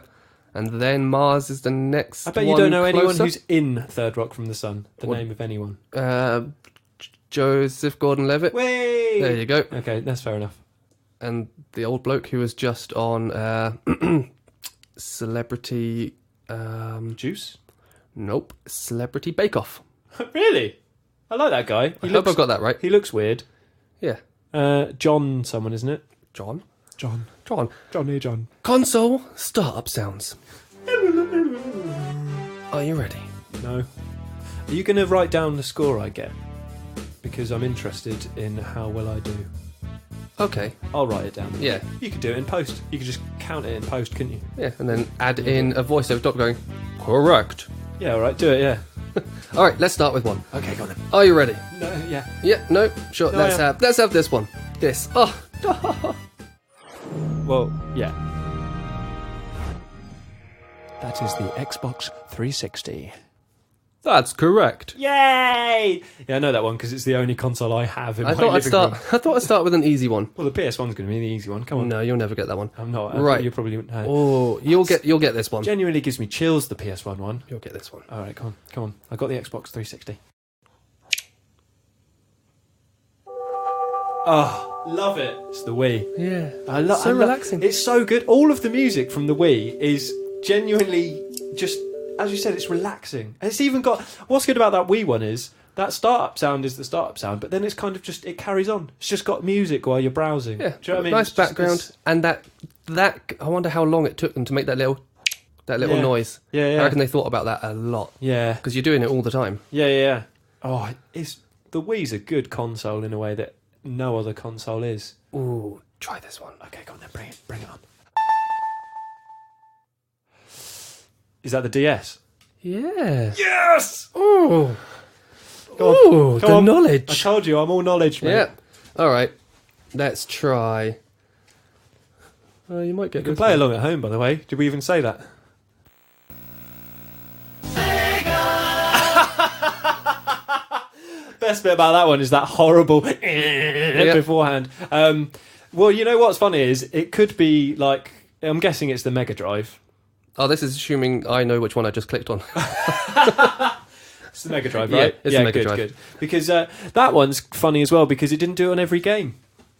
And then Mars is the next I bet you one don't know anyone closer. who's in Third Rock from the Sun. The What? name of anyone. Joseph Gordon-Levitt. Way! There you go. Okay, that's fair enough. And the old bloke who was just on Celebrity... Juice? Nope. Celebrity Bake Off. Really? I like that guy. I hope I've got that right. He looks weird. Yeah. John someone, isn't it? John? John. Go on. John. Console startup sounds. Are you ready? No. Are you going to write down the score I get? Because I'm interested in how well I do. Okay. I'll write it down. Yeah. You could do it in post. You could just count it in post, couldn't you? Yeah, and then add in a voice over top going, correct. Yeah, alright, do it, yeah. All right, let's start with one. Okay, go on then. Are you ready? No, yeah. Yeah, no, sure. No, let's I am. have this one. This. Oh. Well, yeah. That is the Xbox 360. That's correct. Yay! Yeah, I know that one because it's the only console I have in I my thought I'd living room. start with an easy one. Well, the PS1's going to be the easy one. Come on. No, you'll never get that one. I'm not. Right. You probably wouldn't. Oh, you'll get this one. Genuinely gives me chills, the PS1 one. You'll get this one. All right, come on. I got the Xbox 360. Oh, love it. It's the Wii. Yeah. So relaxing. It's so good. All of the music from the Wii is genuinely just, as you said, it's relaxing. And it's even got, what's good about that Wii one is that startup sound is the startup sound, but then it's kind of just, it carries on. It's just got music while you're browsing. Yeah. Do you know what I mean? Nice It's just background, this- and that I wonder how long it took them to make that little Yeah. noise. Yeah. I reckon they thought about that a lot Yeah. because you're doing it all the time. Yeah. Oh, the Wii's a good console in a way that no other console is. Ooh, try this one. Okay, go on then, bring it on. Is that the DS? Yeah. Yes! Ooh. Go on. Ooh, Come the on. I knowledge. told you, I'm all knowledge, mate. Yeah. All right. Let's try. You might get You can this play one. along at home, by the way. Did we even say that? Best bit about that one is that horrible beforehand. Well, you know what's funny is it could be like, I'm guessing it's the Mega Drive. Oh, this is assuming I know which one I just clicked on. It's the Mega Drive, Yeah, right? it's the Mega Drive. Good. Because that one's funny as well because it didn't do it on every game.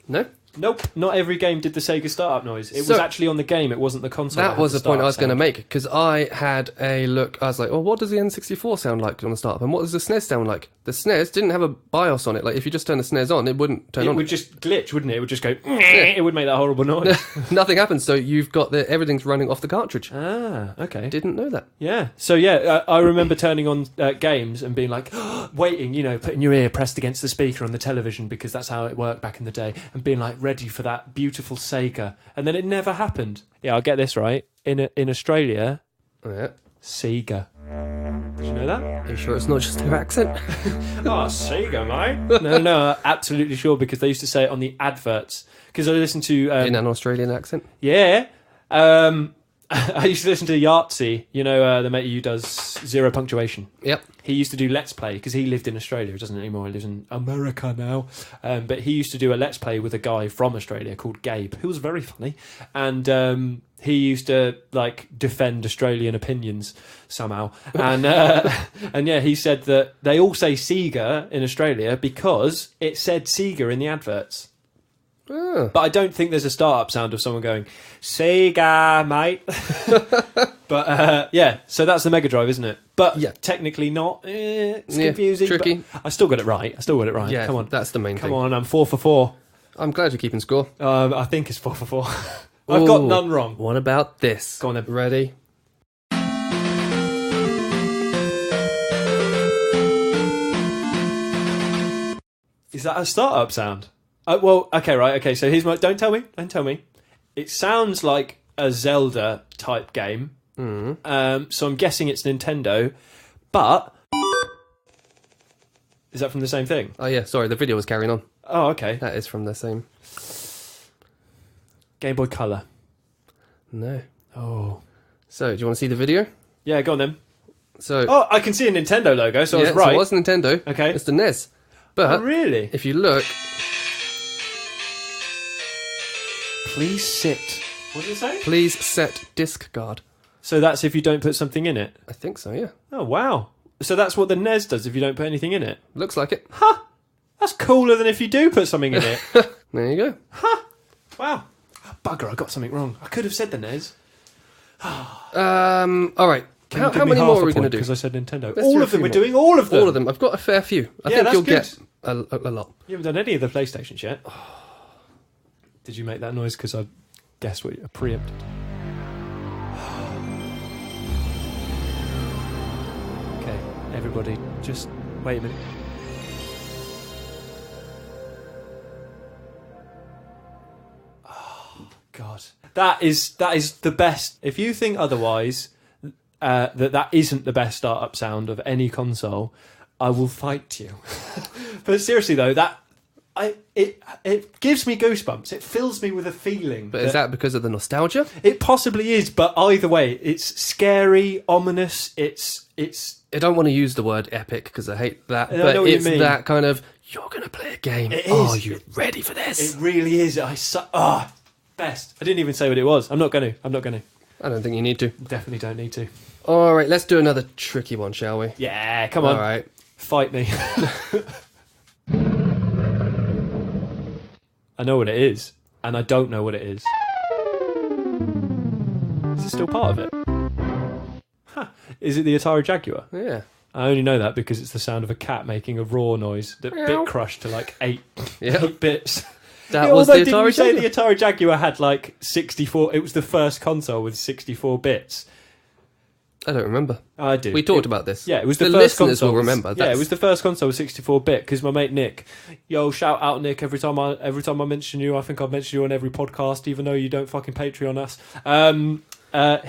No? Nope, not every game did the Sega startup noise. It was So- actually on the game, it wasn't the console. That was the point I was going to make. make, because I had a look. I was like, oh, what does the N64 sound like on the startup? And what does the SNES sound like? The SNES didn't have a BIOS on it. Like, if you just turn the SNES on, it wouldn't turn It on. would just glitch, wouldn't it? It would just go. It would make that horrible noise. Nothing happens, so you've got everything's running off the cartridge. Ah, okay. Didn't know that. Yeah. So yeah, I remember turning on games and being like, waiting, putting your ear pressed against the speaker on the television because that's how it worked back in the day, and being like ready for that beautiful Sega, and then it never happened. Yeah, I'll get this right. In Australia, Yeah. Sega. Did you know that? Are you sure it's not just their accent? Oh, Sega, mate. No, absolutely sure because they used to say it on the adverts. Because I listened to In an Australian accent? yeah. I used to listen to Yahtzee, the mate who does Zero Punctuation. Yep. He used to do Let's Play because he lived in Australia. He doesn't anymore. He lives in America now. But he used to do a Let's Play with a guy from Australia called Gabe, who was very funny. And he used to defend Australian opinions somehow. And and yeah, he said that they all say Sega in Australia because it said Sega in the adverts. Ah. But I don't think there's a startup sound of someone going, Sega, mate. But yeah, so that's the Mega Drive, isn't it? But Yeah. technically not. It's Yeah, confusing. tricky. But I still got it right. Yeah, Come on. that's the main Come thing. on, I'm 4 for 4. I'm glad you're keeping score. I think it's 4 for 4. I've got Ooh. none wrong. What about this? Go on then. Ready? Is that a startup sound? Well, okay, right. Okay, so here's my... Don't tell me. It sounds like a Zelda type game. So I'm guessing it's Nintendo. But... Is that from the same thing? Oh, yeah, sorry, the video was carrying on. Oh, okay. That is from the same. Game Boy Color. No. Oh. So, do you want to see the video? Yeah, go on then. So, Oh, I can see a Nintendo logo, so I yeah, was right. so it was Nintendo. Okay. It's the NES. But Oh, really? if you look, Please sit. What did it say? please set disc guard. So that's if you don't put something in it. I think so, yeah. Oh, wow. So that's what the NES does if you don't put anything in it. Looks like it. That's cooler than if you do put something in it. There you go. Wow. Bugger, I got something wrong. I could have said the NES. All right. Can you How give me many half more a are we going to point do? Because I said Nintendo. Let's All do a of them. few We're more. doing all of them. All of them. I've got a fair few. I Yeah, think that's you'll good. get a lot. You haven't done any of the PlayStations yet. Did you make that noise because I guess what? Preempted. Okay, everybody, just wait a minute. Oh God, that is the best. If you think otherwise, that isn't the best startup sound of any console, I will fight you. But seriously though, it gives me goosebumps. It fills me with a feeling. But is that because of the nostalgia? It possibly is, but either way, it's scary, ominous. It's. I don't want to use the word epic because I hate that. I But know what you it's mean. that kind of, you're going to play a game. It is. Are you ready for this? It really is. Best. I didn't even say what it was. I'm not going to. I don't think you need to. Definitely don't need to. All right, let's do another tricky one, shall we? Yeah, come on. All right. Fight me. I know what it is, and I don't know what it is. Is it still part of it? Huh. Is it the Atari Jaguar? Yeah. I only know that because it's the sound of a cat making a raw noise that bit crushed to like 8 bits. That was the Although, didn't you Atari say Jaguar. the Atari Jaguar had like 64? It was the first console with 64 bits. I don't remember. I do. We talked about this. Yeah, it was the, The first listeners console. will remember. Yeah, That's- it was the first console with 64-bit because my mate Nick, shout out Nick every time I mention you. I think I've mentioned you on every podcast, even though you don't fucking Patreon us.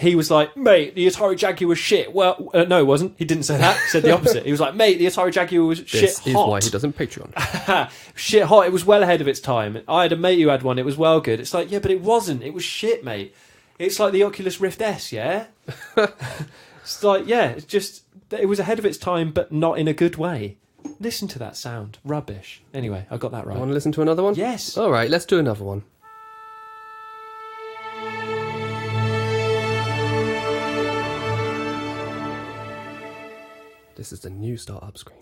He was like, mate, the Atari Jaguar was shit. Well, no, it wasn't. He didn't say that. He said the opposite. He was like, mate, the Atari Jaguar was shit This hot. is why he doesn't Patreon. Shit hot. It was well ahead of its time. I had a mate who had one. It was well good. It's like, yeah, but it wasn't. It was shit, mate. It's like the Oculus Rift S, yeah? It's like, yeah, it's just, it was ahead of its time, but not in a good way. Listen to that sound. Rubbish. Anyway, I got that right. Want to listen to another one? Yes. All right, let's do another one. This is the new startup screen.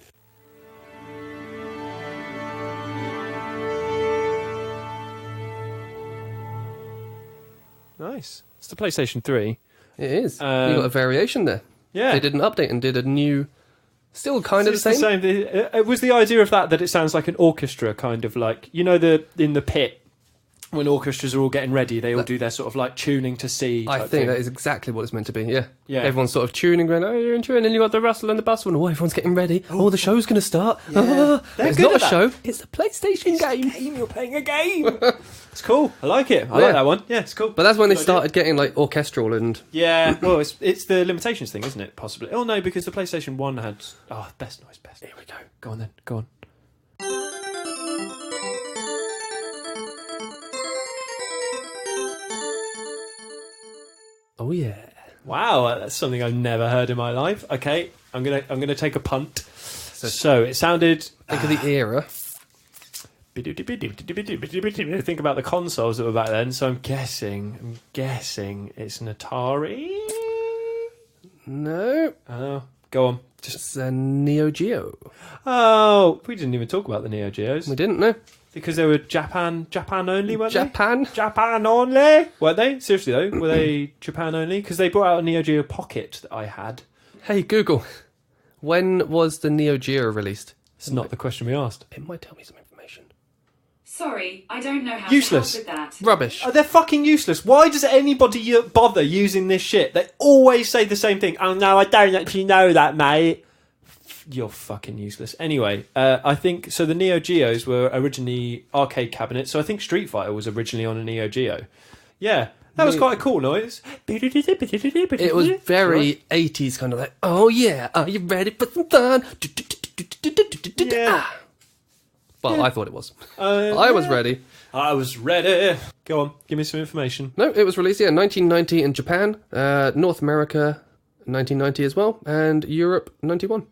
Nice. It's the PlayStation 3. It is. You got a variation there. Yeah. They did an update and did a new, still kind of the same. It was the idea of that it sounds like an orchestra, kind of like, in the pit, when orchestras are all getting ready, they all do their sort of like tuning to see. I type think thing. that is exactly what it's meant to be, yeah. Yeah. Everyone's sort of tuning, going, oh, you're in tune, and you got the rustle and the bustle, and oh, everyone's getting ready. Oh, the show's going to start. Ah. They're It's good not a at that. show, it's a PlayStation game. You're playing a game. It's cool. I like it. I like that one. Yeah, it's cool. But that's when they Good idea. started getting like orchestral and... Yeah, well, it's the limitations thing, isn't it? Possibly. Oh, no, because the PlayStation 1 had... Oh, best noise, best. Here we go. Go on then. Go on. Oh, yeah. Wow, that's something I've never heard in my life. Okay, I'm gonna take a punt. So it sounded... Think of the era. Think about the consoles that were back then. So I'm guessing it's an Atari. No. Oh, go on. It's a Neo Geo. Oh, we didn't even talk about the Neo Geos We didn't know. because they were Japan only, weren't they? Japan. Japan only, weren't they? Seriously though, were they Japan only? Because they brought out a Neo Geo Pocket that I had. Hey, Google. When was the Neo Geo released? It's not the question we asked. It might tell me some information. Sorry, I don't know how Useless. to help with that. Rubbish. They're fucking useless. Why does anybody bother using this shit? They always say the same thing. Oh no, I don't actually know that, mate. You're fucking useless. Anyway, I think so. The Neo Geos were originally arcade cabinets. So I think Street Fighter was originally on a Neo Geo. Yeah, that was quite a cool noise. It was very 80s kind of like, oh yeah, are you ready for some fun? Yeah. Well, I thought it was. I I was ready. I was ready. Go on, give me some information. No, it was released, 1990 in Japan, North America 1990 as well, and Europe 91.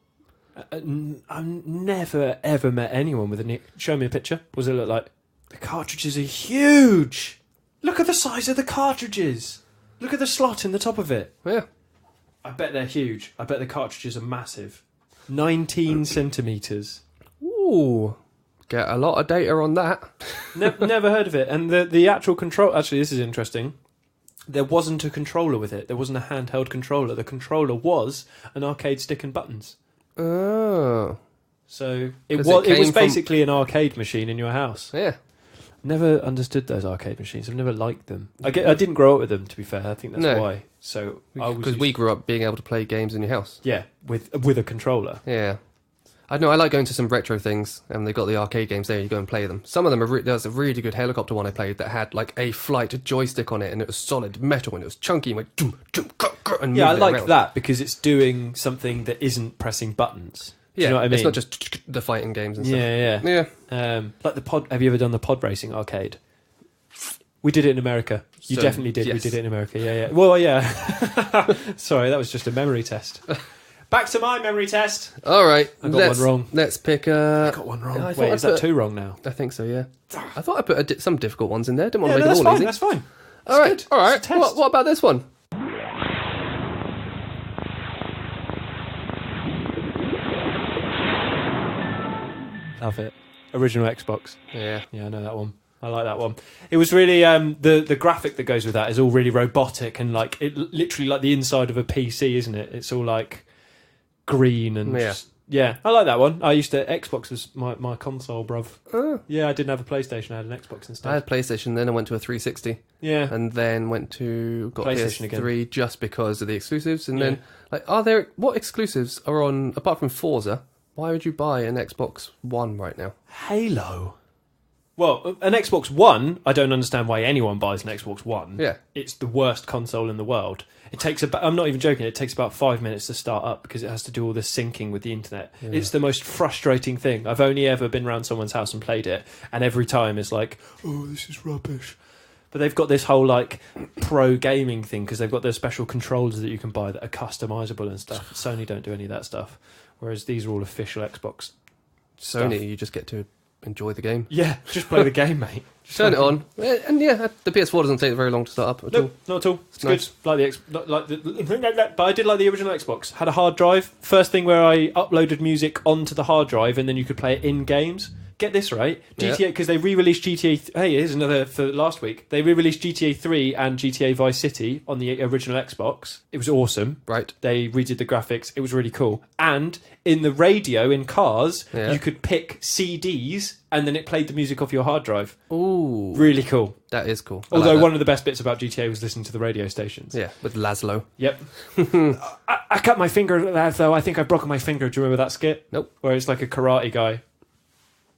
I've never ever met anyone with a... Show me a picture. What does it look like? The cartridges are huge. Look at the size of the cartridges. Look at the slot in the top of it. Yeah. I bet they're huge. I bet the cartridges are massive. 19 centimetres. Ooh. Get a lot of data on that. Never heard of it. And the actual control... Actually, this is interesting. There wasn't a controller with it. There wasn't a handheld controller. The controller was an arcade stick and buttons. Oh. So it 'Cause was it came it was from- basically an arcade machine in your house. Yeah. Never understood those arcade machines. I've never liked them. I didn't grow up with them, to be fair. I think that's why. So because we grew up being able to play games in your house. Yeah, with a controller. Yeah. I know. I like going to some retro things, and they've got the arcade games there. You go and play them. Some of them are. There's a really good helicopter one I played that had like a flight joystick on it, and it was solid metal, and it was chunky, and went and I like around. that because it's doing something that isn't pressing buttons. Do you know what I mean? It's not just the fighting games and stuff. Yeah. Like the pod. Have you ever done the pod racing arcade? We did it in America. You definitely did. Yes. We did it in America. Yeah. Well, yeah. Sorry, that was just a memory test. Back to my memory test. All right. I got one wrong. Let's pick I got one wrong. Yeah, Wait, is that two wrong now? I think so, yeah. I thought I put some difficult ones in there. Didn't want to Yeah, make that's them all fine. easy. That's fine. All right. Good. All right. It's a test. What about this one? Love it. Original Xbox. Yeah. Yeah, I know that one. I like that one. It was really the graphic that goes with that is all really robotic and like it literally like the inside of a PC, isn't it? It's all like green and yeah. I like that one. I used to Xbox was my console, bruv. Yeah, I didn't have a PlayStation. I had an Xbox instead. I had PlayStation, then I went to a 360. Yeah, and then went to got PlayStation PS3 again. Just because of the exclusives. And then like, what exclusives are on apart from Forza? Why would you buy an Xbox One right now? Halo. Well, an Xbox One, I don't understand why anyone buys an Xbox One. Yeah. It's the worst console in the world. It takes about, I'm not even joking, it takes about 5 minutes to start up because it has to do all this syncing with the internet. Yeah. It's the most frustrating thing. I've only ever been around someone's house and played it, and every time it's like, oh, this is rubbish. But they've got this whole like pro gaming thing because they've got their special controllers that you can buy that are customizable and stuff. Sony don't do any of that stuff, whereas these are all official Xbox Sony, stuff. you just get to enjoy the game. Yeah, just play the game, mate. Turn it on, and yeah, the PS4 doesn't take very long to start up at all. Not at all. It's nice. Good. But I did like the original Xbox. Had a hard drive. First thing where I uploaded music onto the hard drive, and then you could play it in games. Get this right, GTA, because they re-released GTA. Hey, here's another for last week. They re-released GTA 3 and GTA Vice City on the original Xbox. It was awesome. Right. They redid the graphics. It was really cool. And in the radio in cars, you could pick CDs, and then it played the music off your hard drive. Ooh, really cool. That is cool. Although one of the best bits about GTA was listening to the radio stations. Yeah, with Laszlo. Yep. I cut my finger there, though. I think I've broken my finger. Do you remember that skit? Nope. Where it's like a karate guy.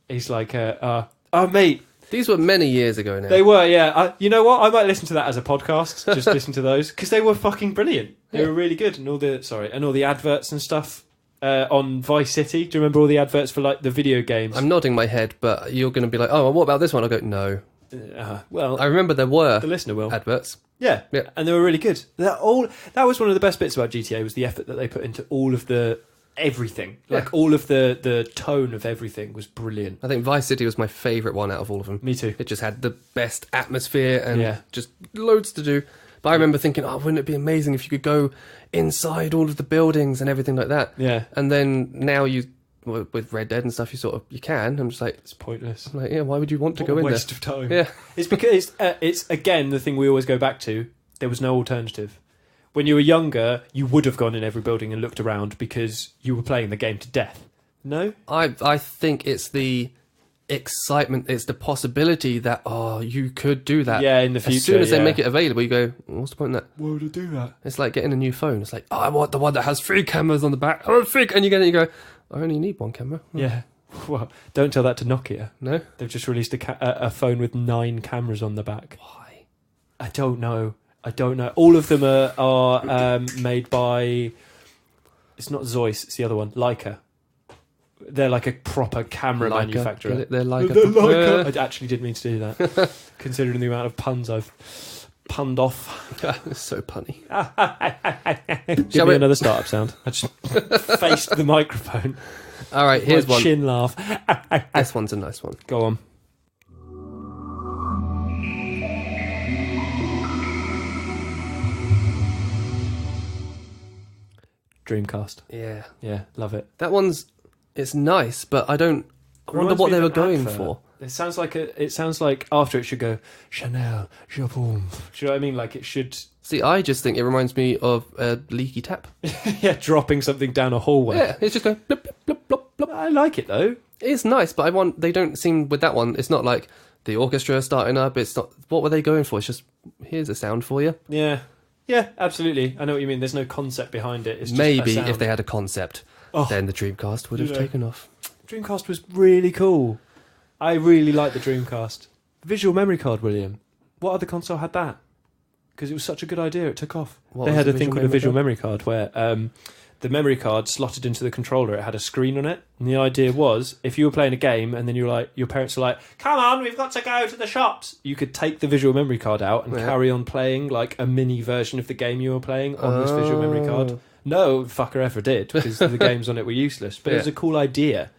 He's like, oh, mate. These were many years ago now. They were, yeah. You know what? I might listen to that as a podcast. Just listen to those. Because they were fucking brilliant. They were really good. And all the adverts and stuff on Vice City. Do you remember all the adverts for like the video games? I'm nodding my head, but you're going to be like, oh, well, what about this one? I'll go, no. Well, I remember there were the listener will. adverts. Yeah, and they were really good. That was one of the best bits about GTA was the effort that they put into all of the everything. Like all of the tone of everything was brilliant. I think Vice City was my favourite one out of all of them. Me too. It just had the best atmosphere and just loads to do. But I remember thinking, oh, wouldn't it be amazing if you could go inside all of the buildings and everything like that? Yeah. And then now with Red Dead and stuff, you can. I'm just like, it's pointless. I'm like, yeah, why would you want to go in there? Waste of time. Yeah. It's because it's again the thing we always go back to. There was no alternative. When you were younger, you would have gone in every building and looked around because you were playing the game to death. No? I think it's the excitement, it's the possibility that, you could do that. Yeah, in the future. As soon as they make it available, you go, what's the point in that? Why would I do that? It's like getting a new phone. It's like, I want the one that has 3 cameras on the back. Oh, and you get it and you go, I only need 1 camera. Yeah. Well, don't tell that to Nokia. No? They've just released a phone with 9 cameras on the back. Why? I don't know. All of them are made by... It's not Zeiss, it's the other one. Leica. They're like a proper camera manufacturer. They're Leica. They're Leica. I actually didn't mean to do that, considering the amount of puns I've punned off. It's so punny. Give me another startup sound. I just faced the microphone. All right, here's one. Chin laugh. This one's a nice one. Go on. Dreamcast. Yeah, love it. that it's nice, but I wonder what they were going for. It sounds like after it should go Chanel, Jabon. Do you know what I mean? Like it should. See, I just think it reminds me of a leaky tap. Yeah, dropping something down a hallway. Yeah, it's just going blop, blop, blop, blop, blop. I like it though. It's nice, but they don't seem with that one. It's not like the orchestra starting up. It's not. What were they going for? It's just here's a sound for you. Yeah, absolutely. I know what you mean. There's no concept behind it. It's just Maybe a sound. if they had a concept, then the Dreamcast would have taken off. Dreamcast was really cool. I really liked the Dreamcast. Visual memory card, William. What other console had that? Because it was such a good idea. It took off. They had a thing called a visual memory card where the memory card slotted into the controller. It had a screen on it. And the idea was, if you were playing a game and then you were like, your parents were like, come on, we've got to go to the shops. You could take the visual memory card out and carry on playing like a mini version of the game you were playing on this visual memory card. No fucker ever did, because the games on it were useless. But it was a cool idea.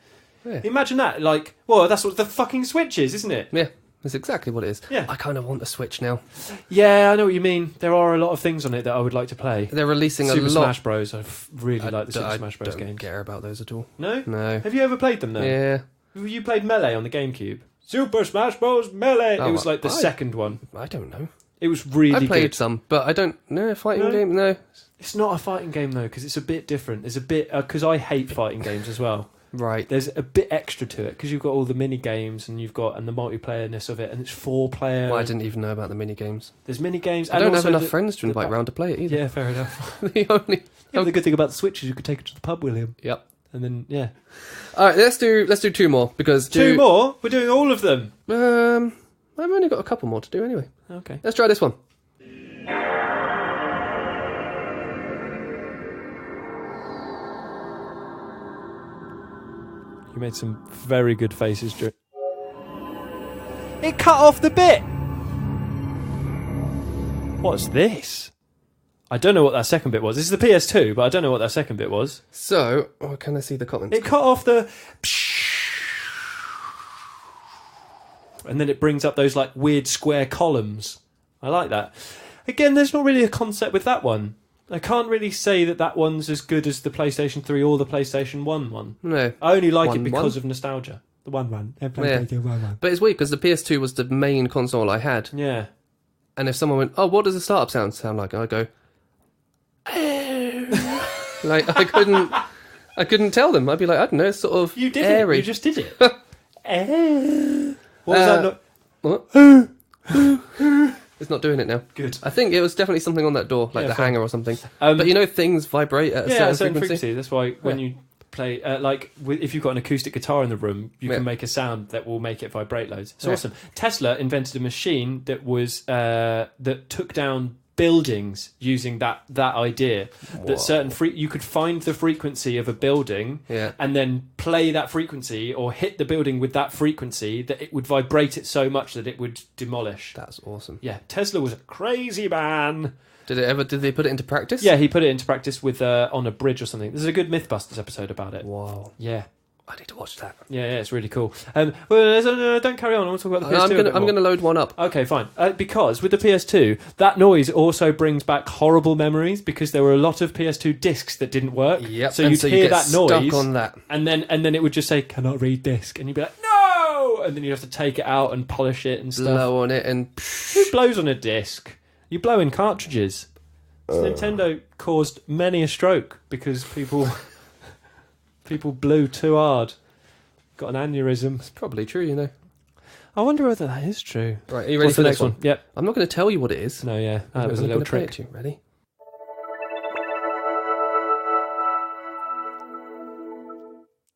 Yeah. Imagine that. Like, well, that's what the fucking Switch is, isn't it? Yeah. That's exactly what it is. Yeah. I kind of want a Switch now. Yeah, I know what you mean. There are a lot of things on it that I would like to play. They're releasing Super a lot. Smash Bros. I really like the Super Smash Bros. I don't games. care about those at all. No? No. Have you ever played them, though? Yeah. You played Melee on the GameCube? Super Smash Bros. Melee! Oh, it was like the second one. I don't know. It was really good. I played some, but I don't... No, fighting game? No. It's not a fighting game, though, because it's a bit different. There's a bit... Because I hate fighting games as well. Right. There's a bit extra to it because you've got all the mini games and the multiplayerness of it, and it's 4-player. Well, I didn't even know about the mini games. There's mini games. I don't have enough friends to invite round to play it either. Yeah, fair enough. The good thing about the Switch is you could take it to the pub, William. Yep. And then All right, let's do 2 more because two more. We're doing all of them. I've only got a couple more to do anyway. Okay. Let's try this one. You made some very good faces, Drew. It cut off the bit! What's this? I don't know what that second bit was. This is the PS2, but I don't know what that second bit was. So, can I see the comments? It cut off the... And then it brings up those like weird square columns. I like that. Again, there's not really a concept with that one. I can't really say that one's as good as the PlayStation 3 or the PlayStation 1 one. No. I only like it because of nostalgia. The 1. Yeah. But it's weird because the PS2 was the main console I had. Yeah. And if someone went, what does the startup sound like? I'd go, like I couldn't tell them. I'd be like, I don't know, it's sort of you did airy. It. You just did it. What was that? What? It's not doing it now. Good. I think it was definitely something on that door, like the hanger or something. But things vibrate at a certain frequency. That's why when you play, if you've got an acoustic guitar in the room, you can make a sound that will make it vibrate loads. It's awesome. Tesla invented a machine that was that took down buildings using that idea. Whoa. That you could find the frequency of a building and then play that frequency or hit the building with that frequency that it would vibrate it so much that it would demolish. That's awesome. Yeah, Tesla was a crazy man. Did they put it into practice? Yeah, he put it into practice with on a bridge or something. There's a good Mythbusters episode about it. Wow. Yeah. I need to watch that. Yeah, it's really cool. Don't carry on. I want to talk about the PS2 I'm going to load one up. Okay, fine. Because with the PS2, that noise also brings back horrible memories because there were a lot of PS2 discs that didn't work. Yep. So you'd hear that noise, stuck on that, and then it would just say, "Cannot read disc," and you'd be like, "No!" And then you'd have to take it out and polish it and stuff. Blow on it and... Who blows on a disc? You blow in cartridges. So Nintendo caused many a stroke because people blew too hard. Got an aneurysm. It's probably true, you know. I wonder whether that is true. Right, are you ready for the next one? Yep. I'm not going to tell you what it is. No, yeah. That was a little trick. Ready?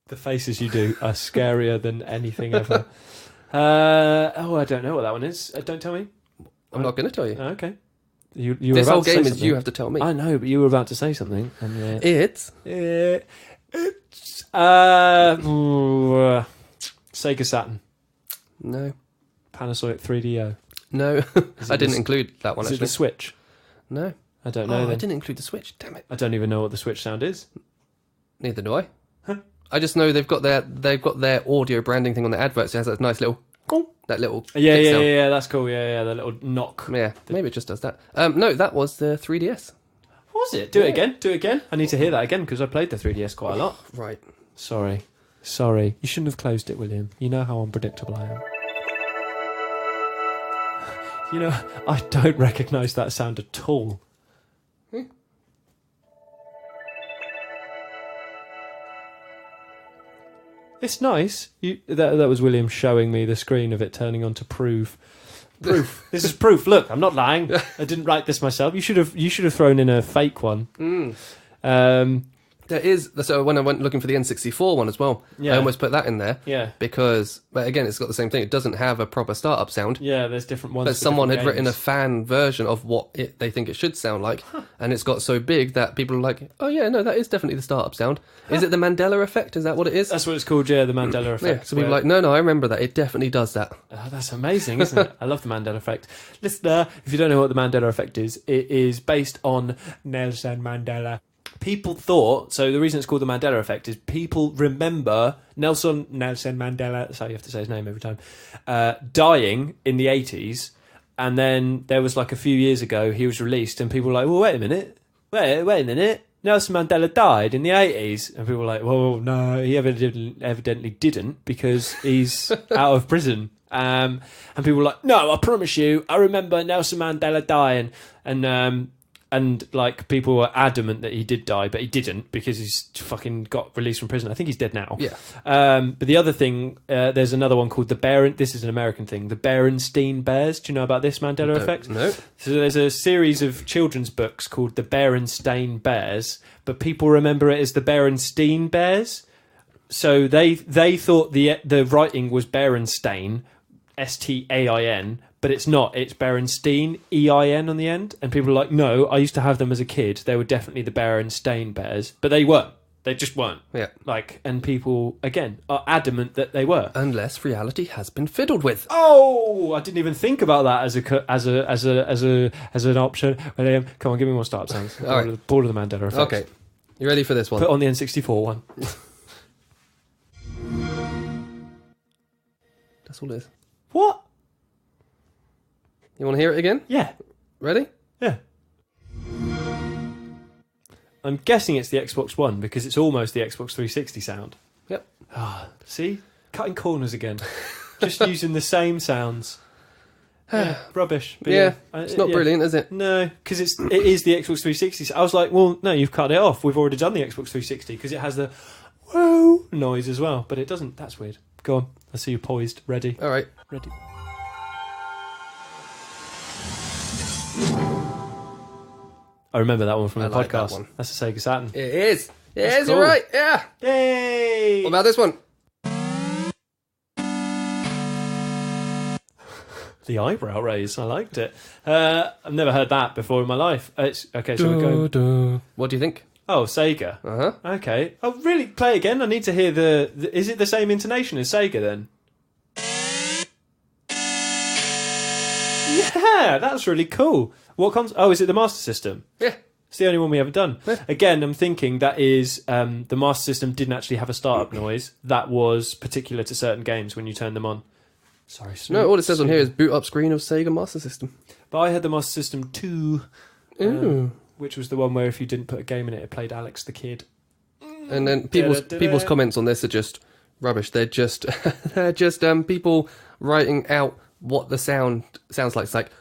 The faces you do are scarier than anything ever. I don't know what that one is. Don't tell me. I'm not going to tell you. Okay. You this whole game is you have to tell me. I know, but you were about to say something. And, it's Sega Saturn. No. Panasonic 3DO. No. I didn't include that one, actually. Is it the Switch? No. I don't know. I didn't include the Switch. Damn it. I don't even know what the Switch sound is. Neither do I. Huh? I just know they've got their audio branding thing on the adverts. It has that nice little... That little... Yeah, that's cool. Yeah, the little knock. Yeah, maybe it just does that. No, that was the 3DS. Was it? Do it again. I need to hear that again because I played the 3DS quite a lot. Right. Sorry. You shouldn't have closed it, William. You know how unpredictable I am. You know, I don't recognise that sound at all. It's nice. That was William showing me the screen of it turning on to proof. This is proof. Look, I'm not lying. I didn't write this myself. You should have thrown in a fake one. There is, so when I went looking for the N64 one as well, I almost put that in there. Yeah. Because, but again, it's got the same thing. It doesn't have a proper startup sound. Yeah, there's different ones. But someone had written a fan version of what they think it should sound like, and it's got so big that people are like, oh yeah, no, that is definitely the startup sound. Is it the Mandela effect? Is that what it is? That's what it's called, yeah, the Mandela effect. Yeah, so people are like, no, I remember that. It definitely does that. Oh, that's amazing, isn't it? I love the Mandela effect. Listener, if you don't know what the Mandela effect is, it is based on Nelson Mandela. People thought, so the reason it's called the Mandela effect is people remember Nelson Mandela, that's how you have to say his name every time, dying in the 80s, and then there was like a few years ago he was released and people were like, well, wait a minute, Nelson Mandela died in the 80s, and people were like, well, no, he evidently didn't, because he's out of prison. And people were like, no, I promise you, I remember Nelson Mandela dying, and like people were adamant that he did die, but he didn't, because he's fucking got released from prison. I think he's dead now. Yeah. But the other thing, there's another one called this is an American thing, the Berenstain Bears. Do you know about this Mandela effect? No. So there's a series of children's books called the Berenstain Bears, but people remember it as the Berenstain Bears. So they thought the writing was Berenstain, Stain, but it's not. It's Berenstain, EIN on the end. And people are like, no, I used to have them as a kid. They were definitely the Berenstain Bears. But they weren't. They just weren't. Yeah. And people, again, are adamant that they were. Unless reality has been fiddled with. Oh, I didn't even think about that as an option. Come on, give me more startup sounds. All right. Board of the Mandela effect. Okay. You ready for this one? Put on the N64 one. That's all it is. What? You want to hear it again? Yeah. Ready? Yeah. I'm guessing it's the Xbox One, because it's almost the Xbox 360 sound. Yep. See? Cutting corners again. Just using the same sounds. Yeah, rubbish. But it's not brilliant, is it? No, because it is the Xbox 360. I was like, well, no, you've cut it off. We've already done the Xbox 360, because it has the whoa noise as well, but it doesn't. That's weird. Go on. I see you poised. Ready? All right. Ready. I remember that one from the like podcast. that one. That's a Sega Saturn. It is. That's You're cool. right. Yeah. Yay! What about this one? The eyebrow raise. I liked it. I've never heard that before in my life. It's okay. So we're going. What do you think? Oh, Sega. Okay. Oh, really? Play again. I need to hear the. Is it the same intonation as Sega then? Yeah, that's really cool. What comes? Oh, is it the Master System? Yeah. It's the only one we haven't done. Yeah. Again, I'm thinking that is the Master System didn't actually have a startup noise. That was particular to certain games when you turn them on. Sorry. No, all it says on here is boot up screen of Sega Master System. But I had the Master System 2, which was the one where if you didn't put a game in it, it played Alex the Kid. And then people's comments on this are just rubbish. They're just people writing out what the sound sounds like. It's like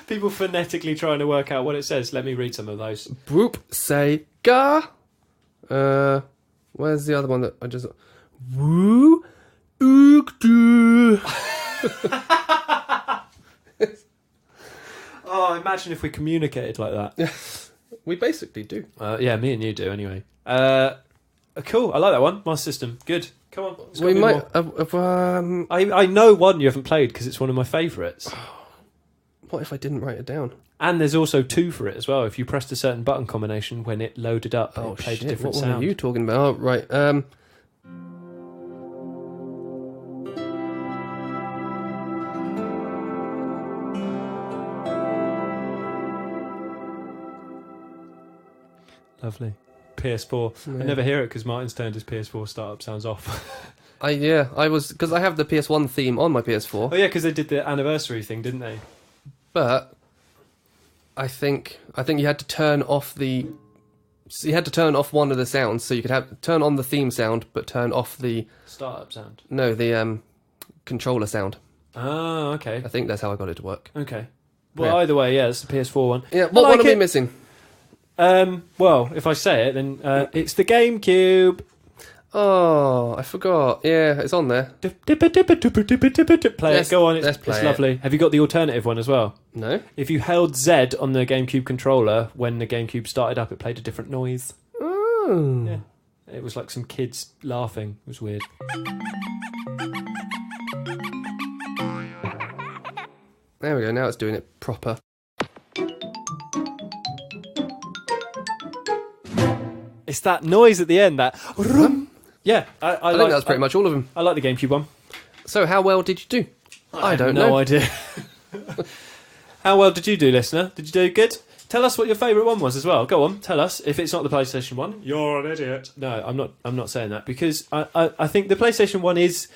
people phonetically trying to work out what it says. Let me read some of those. Boop Sega. Where's the other one that I just... Woo, Oh, imagine if we communicated like that. Yeah, we basically do. Yeah, me and you do anyway. Cool, I like that one. Master System, good. Come on. We might... I know one you haven't played because it's one of my favourites. What if I didn't write it down? And there's also 2 for it as well. If you pressed a certain button combination when it loaded up, it played a different what sound. What are you talking about? Oh, right. Lovely. PS4. Yeah. I never hear it because Martin's turned his PS4 startup sounds off. I was... Because I have the PS1 theme on my PS4. Oh yeah, because they did the anniversary thing, didn't they? But I think you had to turn off the... So you had to turn off one of the sounds, so you could turn on the theme sound, but turn off the... Startup sound. No, the controller sound. Oh, okay. I think that's how I got it to work. Okay. Well, either way, yeah, it's the PS4 one. Yeah, what one are we missing? Well, if I say it, then it's the GameCube. Oh, I forgot. Yeah, it's on there. Play it. Go on. Let's play it's it. lovely. Have you got the alternative one as well? No? If you held Z on the GameCube controller when the GameCube started up, it played a different noise. Oh. Yeah. It was like some kids laughing. It was weird. There we go. Now it's doing it proper. It's that noise at the end, that... Yeah, I think that's pretty much all of them. I like the GameCube one. So how well did you do? I don't know. No idea. How well did you do, listener? Did you do good? Tell us what your favourite one was as well. Go on, tell us. If it's not the PlayStation 1, you're an idiot. No, I'm not saying that, because I think the PlayStation 1 is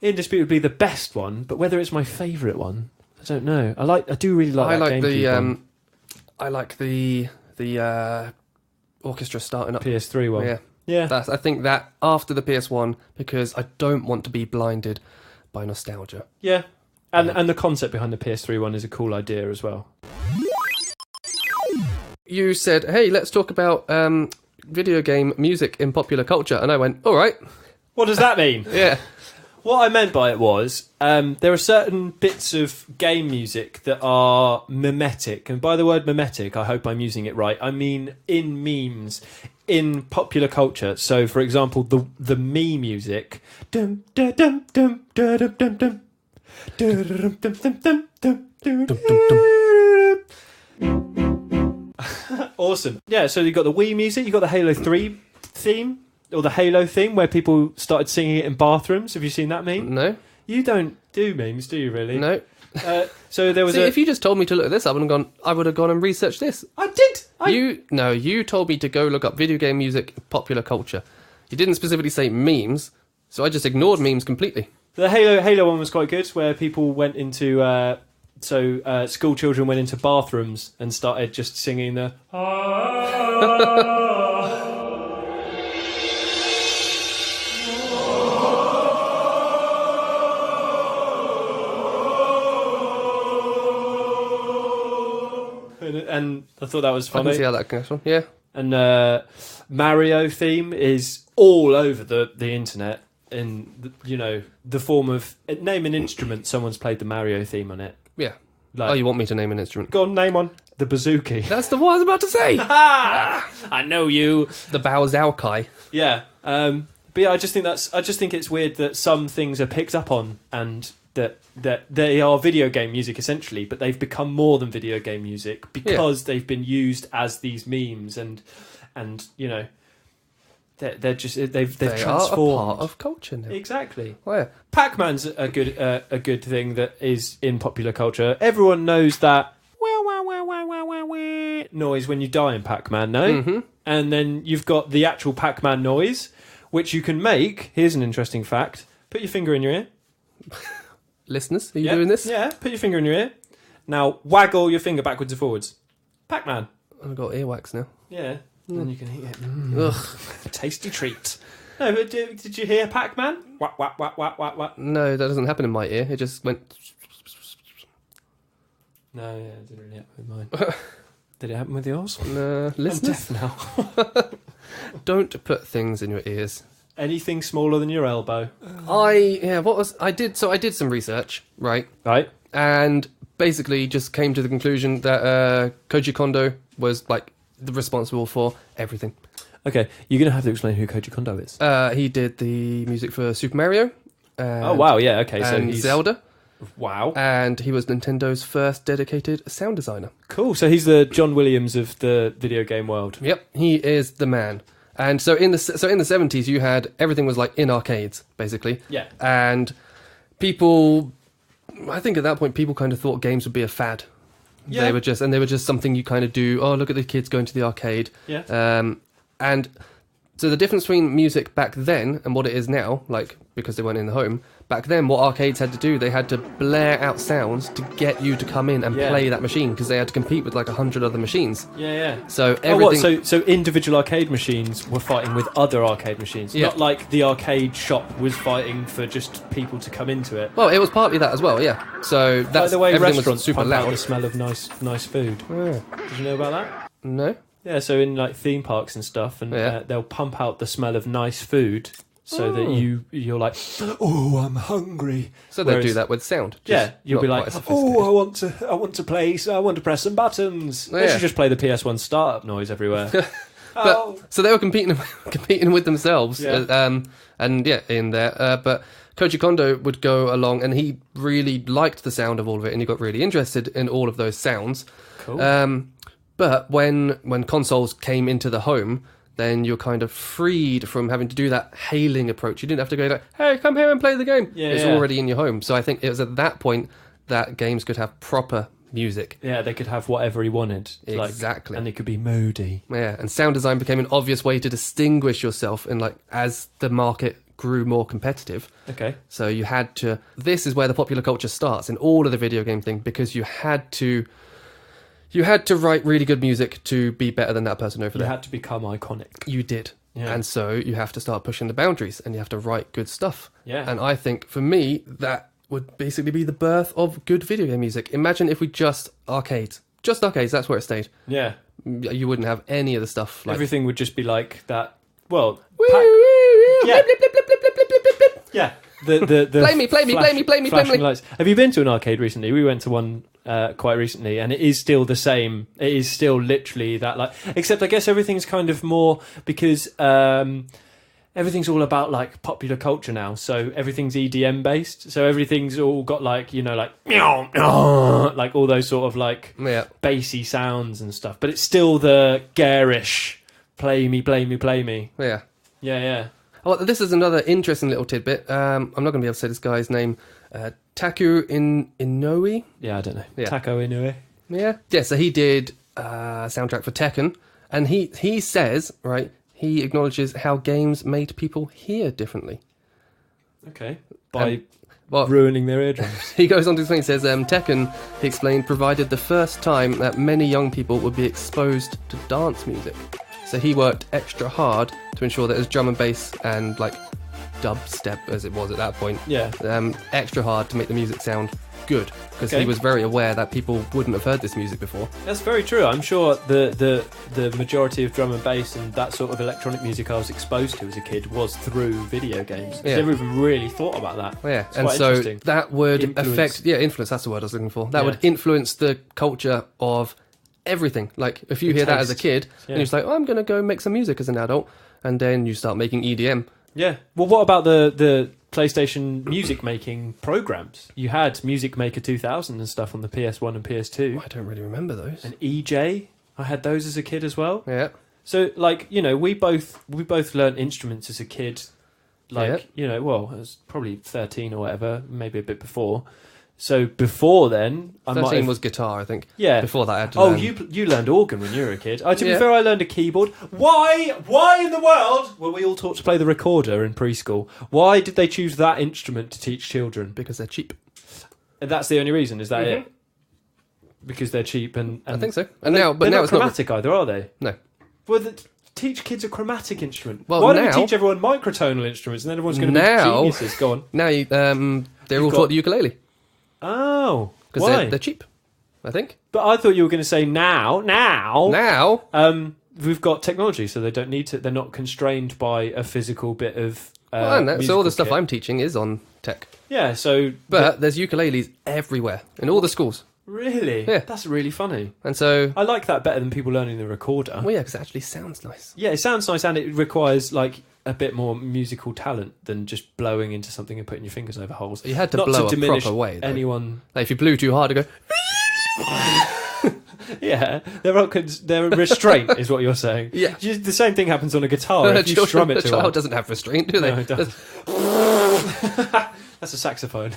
indisputably the best one, but whether it's my favourite one, I don't know. I do really like that GameCube one. I like the orchestra starting up. PS3 one. Yeah. I think that after the PS1, because I don't want to be blinded by nostalgia. Yeah. And the concept behind the PS3 one is a cool idea as well. You said, hey, let's talk about video game music in popular culture. And I went, all right. What does that mean? Yeah. What I meant by it was, there are certain bits of game music that are mimetic. And by the word mimetic, I hope I'm using it right. I mean in memes, in popular culture. So, for example, the me music. Dum, da, dum, dum, da, dum, dum, dum. Dum, dum, dum, dum, dum, dum. Awesome. Yeah, so you've got the Wii music, you've got the Halo 3 theme. Or the Halo theme, where people started singing it in bathrooms. Have you seen that meme? No. You don't do memes, do you really? No. So there was See, if you just told me to look at this, I would have gone and researched this. I did! You told me to go look up video game music popular culture. You didn't specifically say memes, so I just ignored memes completely. The Halo one was quite good, where people went into... school children went into bathrooms and started just singing the... And I thought that was funny. I can see how that goes on. Yeah. And Mario theme is all over the internet in the form of name an instrument. Someone's played the Mario theme on it. Yeah. Like, Oh, you want me to name an instrument? go on, name one. The bouzouki. That's the one I was about to say. I know you. The Baozaukai. Yeah. But yeah, I just think it's weird that some things are picked up on and that they are video game music essentially, but they've become more than video game music because they've been used as these memes and they're just they've transformed. Are a part of culture now. Exactly. Where? Pac-Man's a good thing that is in popular culture. Everyone knows that noise when you die in Pac-Man, no? Mm-hmm. And then you've got the actual Pac-Man noise, which you can make. Here's an interesting fact. Put your finger in your ear. Listeners, are you doing this? Yeah, put your finger in your ear. Now, waggle your finger backwards and forwards. Pac-Man. I've got earwax now. Yeah, and then you can eat it. Ugh. Tasty treat. No, but did you hear Pac-Man? Whack, whack, whack, whack, whack, whack. No, that doesn't happen in my ear. It just went... No, yeah, it didn't really happen with mine. Did it happen with yours? No, listeners. I'm deaf now. Don't put things in your ears. Anything smaller than your elbow. I did some research, right? Right. And basically just came to the conclusion that Koji Kondo was like responsible for everything. Okay, you're going to have to explain who Koji Kondo is. He did the music for Super Mario. Oh wow, yeah, okay. So and he's Zelda. Wow. And he was Nintendo's first dedicated sound designer. Cool. So he's the John Williams of the video game world. Yep, he is the man. And so in the 70s, you had everything was like in arcades, basically. Yeah. And people, I think at that point, people kind of thought games would be a fad. Yeah. They were just something you kind of do. Oh, look at the kids going to the arcade. Yeah. And so the difference between music back then and what it is now, like because they weren't in the home. Back then, what arcades had to do, they had to blare out sounds to get you to come in and play that machine because they had to compete with like 100 other machines. Yeah, yeah. So everything. So individual arcade machines were fighting with other arcade machines, not like the arcade shop was fighting for just people to come into it. Well, it was partly that as well, yeah. So that's by the way, everything restaurants was super pump out loud. the smell of nice food. Yeah. Did you know about that? No. Yeah, so in like theme parks and stuff, and they'll pump out the smell of nice food so that you're like, oh, I'm hungry. So they'll do that with sound. Yeah, you'll be like, oh, I want to play, so I want to press some buttons. They should just play the PS1 startup noise everywhere. So they were competing with themselves, in there. But Koji Kondo would go along, and he really liked the sound of all of it, and he got really interested in all of those sounds. Cool. But when consoles came into the home, then you're kind of freed from having to do that hailing approach. You didn't have to go like, hey, come here and play the game. It's already in your home. So I think it was at that point that games could have proper music. Yeah, they could have whatever he wanted. Exactly. And it could be moody. Yeah, and sound design became an obvious way to distinguish yourself in as the market grew more competitive. Okay. So you had to... This is where the popular culture starts in all of the video game thing, because you had to write really good music to be better than that person over there. You had to become iconic. You did. Yeah. And so you have to start pushing the boundaries, and you have to write good stuff. Yeah. And I think, for me, that would basically be the birth of good video game music. Imagine if we just arcades, that's where it stayed. Yeah. You wouldn't have any of the stuff. Everything would just be like that. Well, yeah. Yeah. The play me. Lights. Have you been to an arcade recently? We went to one quite recently, and it is still the same. It is still literally that, except I guess everything's kind of more because everything's all about popular culture now. So everything's EDM based. So everything's all got meow, all those sort of bassy sounds and stuff. But it's still the garish play me. Yeah. Yeah. Well, this is another interesting little tidbit. I'm not going to be able to say this guy's name. Taku Inoue? Yeah, I don't know. Yeah. Taku Inoue? Yeah, so he did soundtrack for Tekken. And he says, right, he acknowledges how games made people hear differently. Okay. By ruining their eardrums. He goes on to explain, he says, Tekken, he explained, provided the first time that many young people would be exposed to dance music. So he worked extra hard to ensure that it was drum and bass and dubstep, as it was at that point. Yeah. Extra hard to make the music sound good, because he was very aware that people wouldn't have heard this music before. That's very true. I'm sure the majority of drum and bass and that sort of electronic music I was exposed to as a kid was through video games. I never even really thought about that. Yeah, it's and so that would influence. Influence, that's the word I was looking for. That would influence the culture of everything. If you hear that as a kid, and you're just like, I'm going to go make some music as an adult, and then you start making EDM. Yeah. Well, what about the PlayStation music making programs? You had Music Maker 2000 and stuff on the PS1 and PS2. I don't really remember those. And EJ, I had those as a kid as well. Yeah. So we both learned instruments as a kid. I was probably 13 or whatever, maybe a bit before. So before then, 13 was guitar, I think. Yeah. Before that, I had to learn. You learned organ when you were a kid. To be fair, I learned a keyboard. Why in the world were we all taught to play the recorder in preschool? Why did they choose that instrument to teach children? Because they're cheap. And that's the only reason, is that it? Because they're cheap and I think so. And now, but now it's not chromatic either, are they? No. Well, teach kids a chromatic instrument. Well, why don't we teach everyone microtonal instruments, and then everyone's going to be geniuses? Go on. Now, they're all taught the ukulele. Oh, because they're cheap, I think. But I thought you were going to say now. We've got technology, so they don't need to. They're not constrained by a physical bit of. So all the stuff I'm teaching is on tech. Yeah. So, but there's ukuleles everywhere in all the schools. Really? Yeah. That's really funny. And so I like that better than people learning the recorder. Well, yeah, because it actually sounds nice. Yeah, it sounds nice, and it requires a bit more musical talent than just blowing into something and putting your fingers over holes. You had to blow a proper way, though. Anyone, if you blew too hard, to go. Yeah, their restraint is what you're saying. Yeah, the same thing happens on a guitar. If you strum it too hard. A child doesn't have restraint, do they? No, it doesn't. That's a saxophone.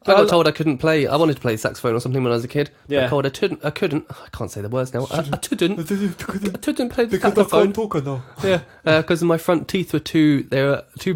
I got told I couldn't play. I wanted to play saxophone or something when I was a kid. Yeah. I told I couldn't. I can't say the words now. I couldn't play the saxophone. I can't talk now. Yeah, because my front teeth were too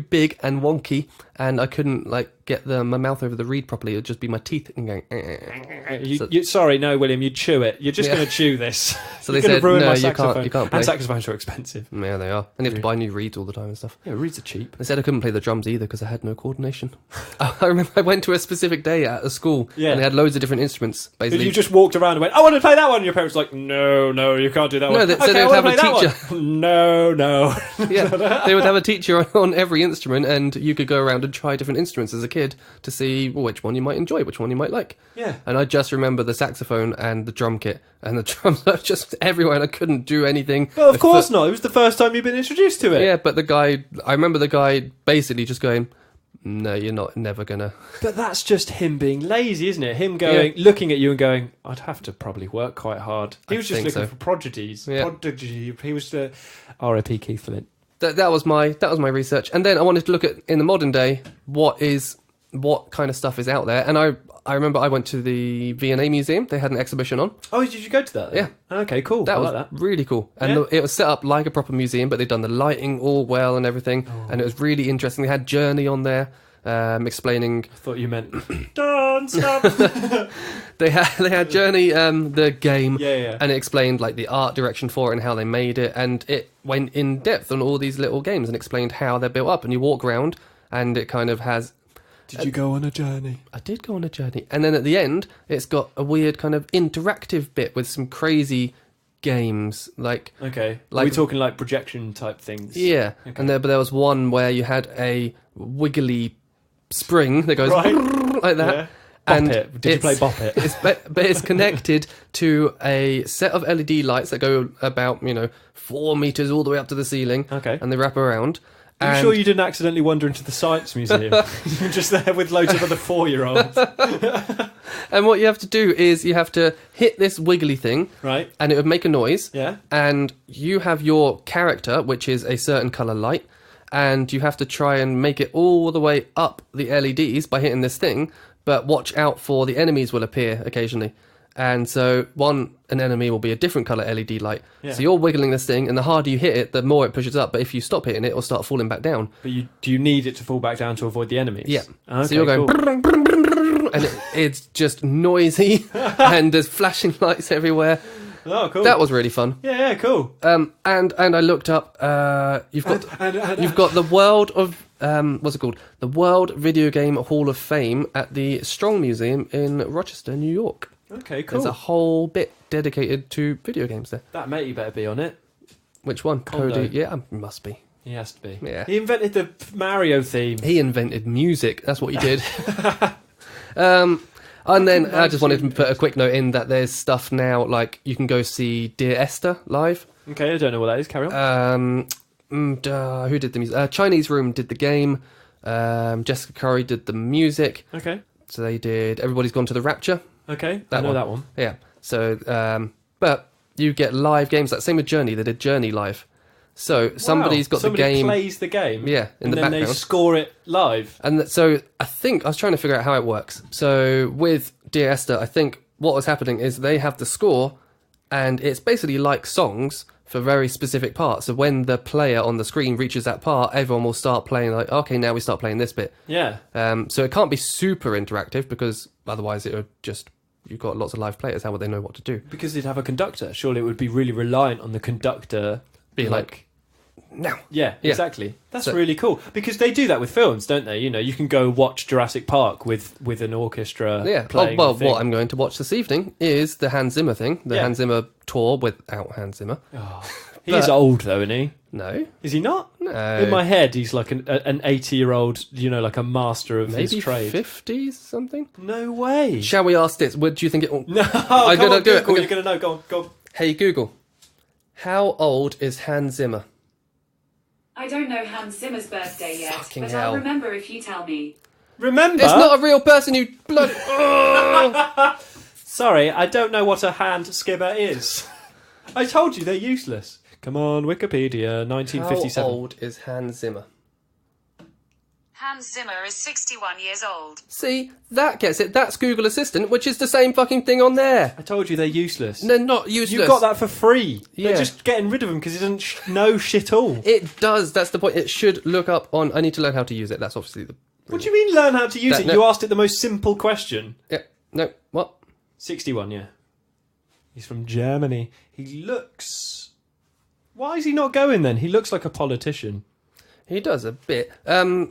big and wonky, and I couldn't get my mouth over the reed properly. It would just be my teeth and going. Sorry, no, William, you'd chew it. You're just going to chew this. So they said, ruin no, my you can't play. And saxophones are expensive. Yeah, they are. And you have to buy new reeds all the time and stuff. Yeah, reeds are cheap. They said I couldn't play the drums either because I had no coordination. I remember I went to a specific day at a school and they had loads of different instruments. Basically, you just walked around and went, "I want to play that one." And your parents were like, "No, you can't do that one." No, so they would have a teacher. No. Yeah, they would have a teacher on every instrument, and you could go around and try different instruments as a kid to see which one you might enjoy, which one you might like. Yeah. And I just remember the saxophone and the drum kit, and the drums were just everywhere, and I couldn't do anything. Well, of course not. It was the first time you've been introduced to it. Yeah, but I remember the guy basically just going, "No, you're never gonna." But that's just him being lazy, isn't it? Him going, looking at you and going, "I'd have to probably work quite hard." He was just looking for prodigies. Yeah. He was the R.I.P. Keith Flint. That was my research, and then I wanted to look at in the modern day what kind of stuff is out there, and I remember I went to the V&A Museum. They had an exhibition on. Oh, did you go to that then? Yeah. Okay, cool. That I was like that. really cool. And it was set up like a proper museum, but they'd done the lighting all well and everything. And it was really interesting. They had Journey on there, explaining... I thought you meant... Don't stop! They had Journey, the game, yeah. and it explained the art direction for it and how they made it. And it went in depth on all these little games and explained how they're built up. And you walk around and it kind of has... Did you go on a journey? I did go on a journey. And then at the end, it's got a weird kind of interactive bit with some crazy games. Okay. Are we talking projection type things? Yeah. Okay. And there was one where you had a wiggly spring that goes like that. Yeah. And Bop It. Did you play Bop It? But it's connected to a set of LED lights that go about, 4 meters all the way up to the ceiling. Okay. And they wrap around. Are you sure you didn't accidentally wander into the Science Museum? You're just there with loads of other 4-year-olds. And what you have to do is you have to hit this wiggly thing. Right. And it would make a noise. Yeah. And you have your character, which is a certain colour light. And you have to try and make it all the way up the LEDs by hitting this thing. But watch out for the enemies will appear occasionally. And so an enemy will be a different colour LED light. Yeah. So you're wiggling this thing, and the harder you hit it, the more it pushes up. But if you stop hitting it, it'll start falling back down. But do you need it to fall back down to avoid the enemies? Yeah. Okay, so you're going... Cool. And it's just noisy, and there's flashing lights everywhere. Oh, cool. That was really fun. Yeah, cool. And I looked up... you've got the world of... what's it called? The World Video Game Hall of Fame at the Strong Museum in Rochester, New York. Okay, cool. There's a whole bit dedicated to video games there. That mate, you better be on it. Which one? Kondo. Koji? Yeah, must be. He has to be. Yeah. He invented the Mario theme. He invented music. That's what he did. And then I just wanted to put a quick note in that there's stuff now, you can go see Dear Esther live. Okay, I don't know what that is. Carry on. Who did the music? Chinese Room did the game. Jessica Curry did the music. Okay. So they did Everybody's Gone to the Rapture. Okay, I know that one. Yeah. So, but you get live games. Same with Journey. They did Journey live. So somebody's got the game. Somebody plays the game. Yeah, in the background. And then they score it live. And so I was trying to figure out how it works. So with Dear Esther, I think what was happening is they have the score, and it's basically like songs for very specific parts. So when the player on the screen reaches that part, everyone will start playing okay, now we start playing this bit. Yeah. So it can't be super interactive because otherwise it would just... You've got lots of live players. How would they know what to do? Because they'd have a conductor. Surely it would be really reliant on the conductor being like, now. Yeah, exactly. That's really cool. Because they do that with films, don't they? You can go watch Jurassic Park with an orchestra playing. Well, what I'm going to watch this evening is the Hans Zimmer thing. The Hans Zimmer tour without Hans Zimmer. Oh, he's old, though, isn't he? No. Is he not? No. In my head, he's like an 80-year-old, like a master of his trade. Maybe 50s something? No way. Shall we ask this? Do you think it will... No, I'm going to do it. You're going to know. Go on. Hey, Google. How old is Hans Zimmer? I don't know Hans Zimmer's birthday yet, Fucking but hell. I'll remember if you tell me. Remember? It's not a real person, you bloody... Sorry, I don't know what a hand skimmer is. I told you they're useless. Come on, Wikipedia, 1957. How old is Hans Zimmer? Hans Zimmer is 61 years old. See, that gets it. That's Google Assistant, which is the same fucking thing on there. I told you they're useless. They're not useless. You got that for free. Yeah. They're just getting rid of them because it doesn't know shit all. It does. That's the point. It should look up on... I need to learn how to use it. That's obviously the What do you mean learn how to use it? No. You asked it the most simple question. Yeah. No. What? 61, yeah. He's from Germany. He looks... Why is he not going then? He looks like a politician. He does a bit. Well,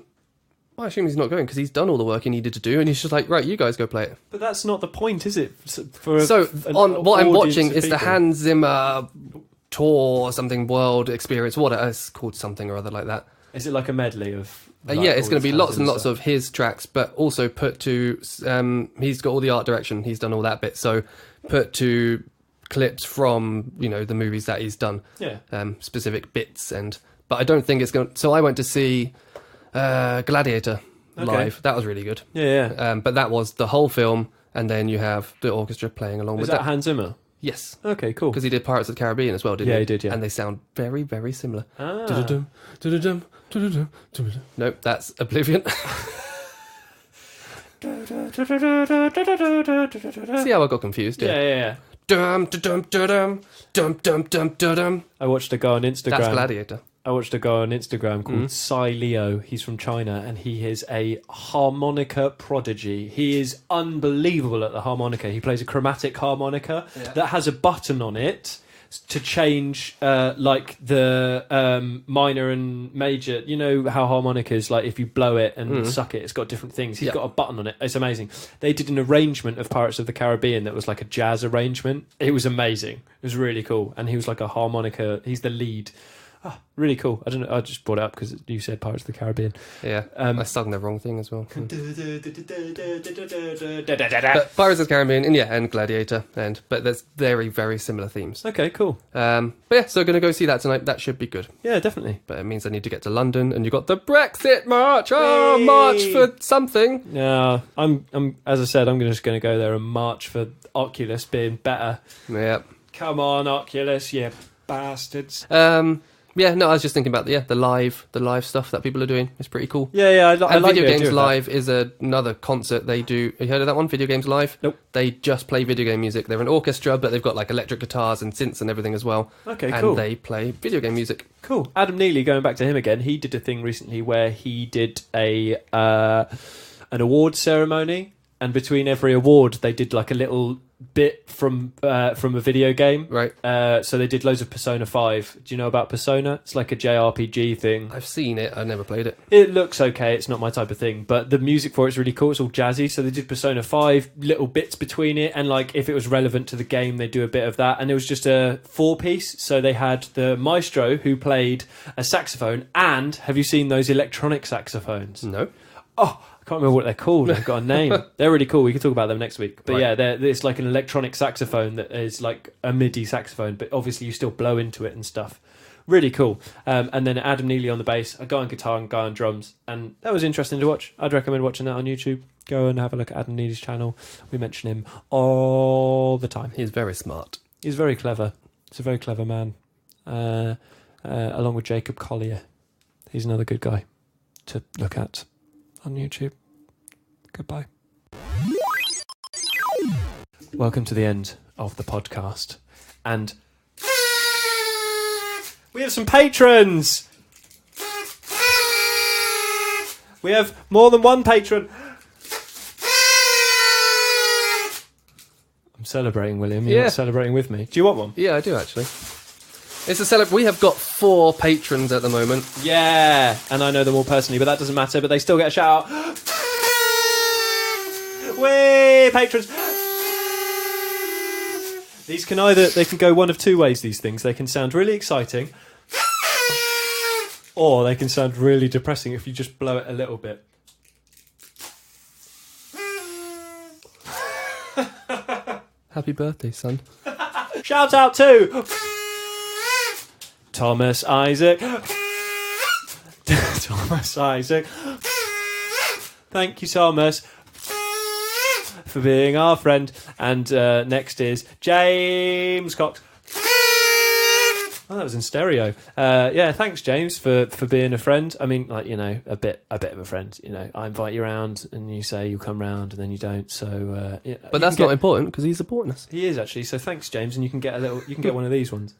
I assume he's not going because he's done all the work he needed to do, and he's just like, right, you guys go play it. But that's not the point, is it? What I'm watching is the people. Hans Zimmer tour or something world experience. What it's called, something or other like that. Is it like a medley of... Yeah, it's going to be lots and lots stuff? of his tracks, but also put to... he's got all the art direction. He's done all that bit. So put to clips from, the movies that he's done. Yeah. Specific bits. But I don't think it's going to... So I went to see Gladiator live. That was really good. Yeah. But that was the whole film, and then you have the orchestra playing along Is with that that. Hans Zimmer? Yes. Okay, cool. Because he did Pirates of the Caribbean as well, didn't he? Yeah, he did, yeah. And they sound very, very similar. Ah. Du-du-dum, du-du-dum, du-du-dum, du-du-dum. Nope, that's Oblivion. See how I got confused? Yeah. Dum, dum, dum, dum, dum, dum, dum. I watched a guy on Instagram. That's Gladiator. I watched a guy on Instagram called Sai Leo. He's from China, and he is a harmonica prodigy. He is unbelievable at the harmonica. He plays a chromatic harmonica that has a button on it to change like the minor and major. You know how harmonicas, like if you blow it and suck it, it's got different things. He's got a button on it. It's amazing. They did an arrangement of Pirates of the Caribbean that was like a jazz arrangement. It was amazing. It was really cool. And he was like a harmonica. He's the lead. Oh, really cool. I don't know. I just brought it up because you said Pirates of the Caribbean. Yeah, I sung the wrong thing as well. But Pirates of the Caribbean, and Gladiator, but there's very, very similar themes. Okay, cool. But yeah, so going to go see that tonight. That should be good. Yeah, definitely. But it means I need to get to London, and you've got the Brexit march. Oh, march for something. Yeah, I'm. As I said, I'm just going to go there and march for Oculus being better. Yeah. Come on, Oculus, you bastards. Yeah, no, I was just thinking about the live stuff that people are doing. It's pretty cool. Yeah, I like Video the idea Games of Live is another concert they do. Have you heard of that one, Video Games Live? Nope. They just play video game music. They're an orchestra, but they've got like electric guitars and synths and everything as well. Okay, and cool. they play video game music. Cool. Adam Neely, going back to him again, he did a thing recently where he did an award ceremony, and between every award they did like a little bit from a video game. Right. So they did loads of Persona 5. Do you know about Persona? It's like a JRPG thing. I've seen it. I've never played it. It looks okay. It's not my type of thing, but the music for it's really cool. It's all jazzy. So they did Persona 5, little bits between it, and like if it was relevant to the game, they do a bit of that. And it was just a 4-piece. So they had the maestro who played a saxophone, and have you seen those electronic saxophones? No. Oh, I can't remember what they're called. They've got a name. They're really cool. We can talk about them next week. But Right. yeah, it's like an electronic saxophone that is like a MIDI saxophone, but obviously you still blow into it and stuff. Really cool. And then Adam Neely on the bass, a guy on guitar and a guy on drums. And that was interesting to watch. I'd recommend watching that on YouTube. Go and have a look at Adam Neely's channel. We mention him all the time. He's very smart. He's very clever. He's a very clever man. Along with Jacob Collier. He's another good guy to look at on YouTube. Goodbye. Welcome to the end of the podcast. And we have some patrons! We have more than one patron. I'm celebrating, William. You're not celebrating with me. Do you want one? Yeah, I do actually. It's a We have got 4 patrons at the moment. Yeah, and I know them all personally, but that doesn't matter. But they still get a shout out. Way patrons. These they can go one of 2 ways. These things, they can sound really exciting, or they can sound really depressing if you just blow it a little bit. Happy birthday, son. Shout out to Thomas Isaac. Thomas Isaac. Thank you, Thomas, for being our friend. And next is James Cox. Oh, that was in stereo. Yeah, thanks, James, for being a friend. I mean, like, a bit of a friend. I invite you round, and you say you'll come round, and then you don't. So, yeah, but that's not important because he's supporting us. He is actually. So thanks, James, and you can get one of these ones.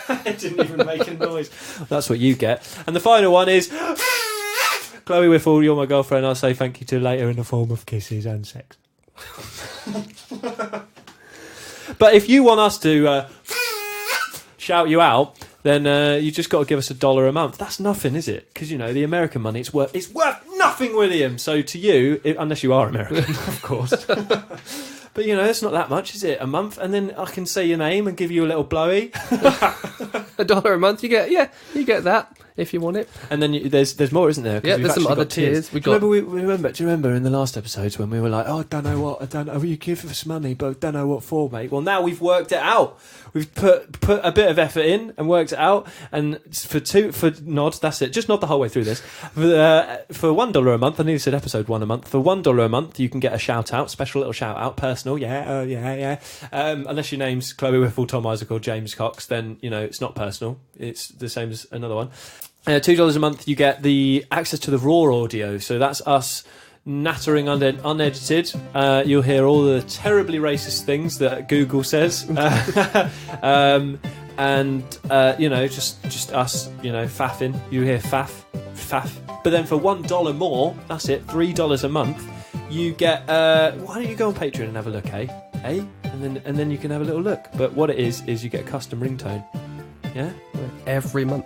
It didn't even make a noise. That's what you get. And the final one is... Chloe Whiffle, you're my girlfriend. I'll say thank you to later in the form of kisses and sex. But if you want us to shout you out, then you just got to give us $1 a month. That's nothing, is it? Because, you know, the American money, it's worth nothing, William. So to you, unless you are American, of course. But, you know, it's not that much, is it? A month, and then I can say your name and give you a little blowy. $1 a month, you get that if you want it. And then there's more, isn't there? Yeah, there's some other tiers. Do you remember in the last episodes when we were like, oh, I don't know, you give us money, but don't know what for, mate. Well, now we've worked it out. We've put a bit of effort in and worked it out. And for nod, that's it. Just nod the whole way through this. For $1 a month, I nearly said episode 1 a month. For $1 a month, you can get a shout out, special little shout out, personal. Yeah. Unless your name's Chloe Whiffle, Tom Isaac, or James Cox, then you know it's not personal. It's the same as another one. $2 a month, you get the access to the raw audio. So that's us nattering unedited. You'll hear all the terribly racist things that Google says, and you know, just us, you know, faffing. You hear faff. But then for $1 more, that's it, $3 a month. You get. Why don't you go on Patreon and have a look, and then you can have a little look. But what it is you get a custom ringtone. Yeah? Every month.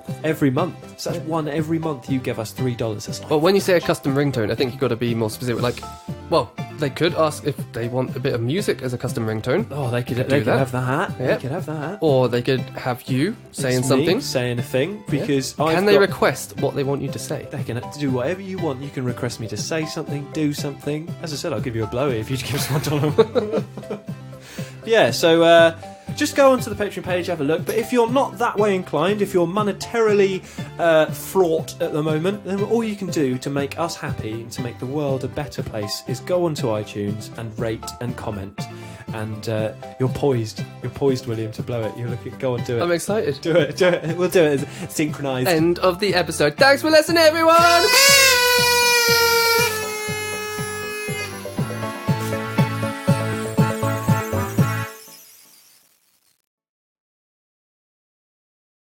So that's one every month you give us $3. That's like... Well, when you say a custom ringtone, I think you've got to be more specific. Like, well, they could ask if they want a bit of music as a custom ringtone. Oh, they could do that. Have that. Yep. They could have that. Or they could have you saying something. Saying a thing. Because Can they request what they want you to say? They can do whatever you want. You can request me to say something, do something. As I said, I'll give you a blowy if you give us $1. Yeah, so... just go onto the Patreon page, have a look. But if you're not that way inclined, if you're monetarily fraught at the moment, then all you can do to make us happy and to make the world a better place is go onto iTunes and rate and comment. And you're poised, William, to blow it. Go on, do it. I'm excited. Do it. We'll do it synchronised. End of the episode. Thanks for listening, everyone!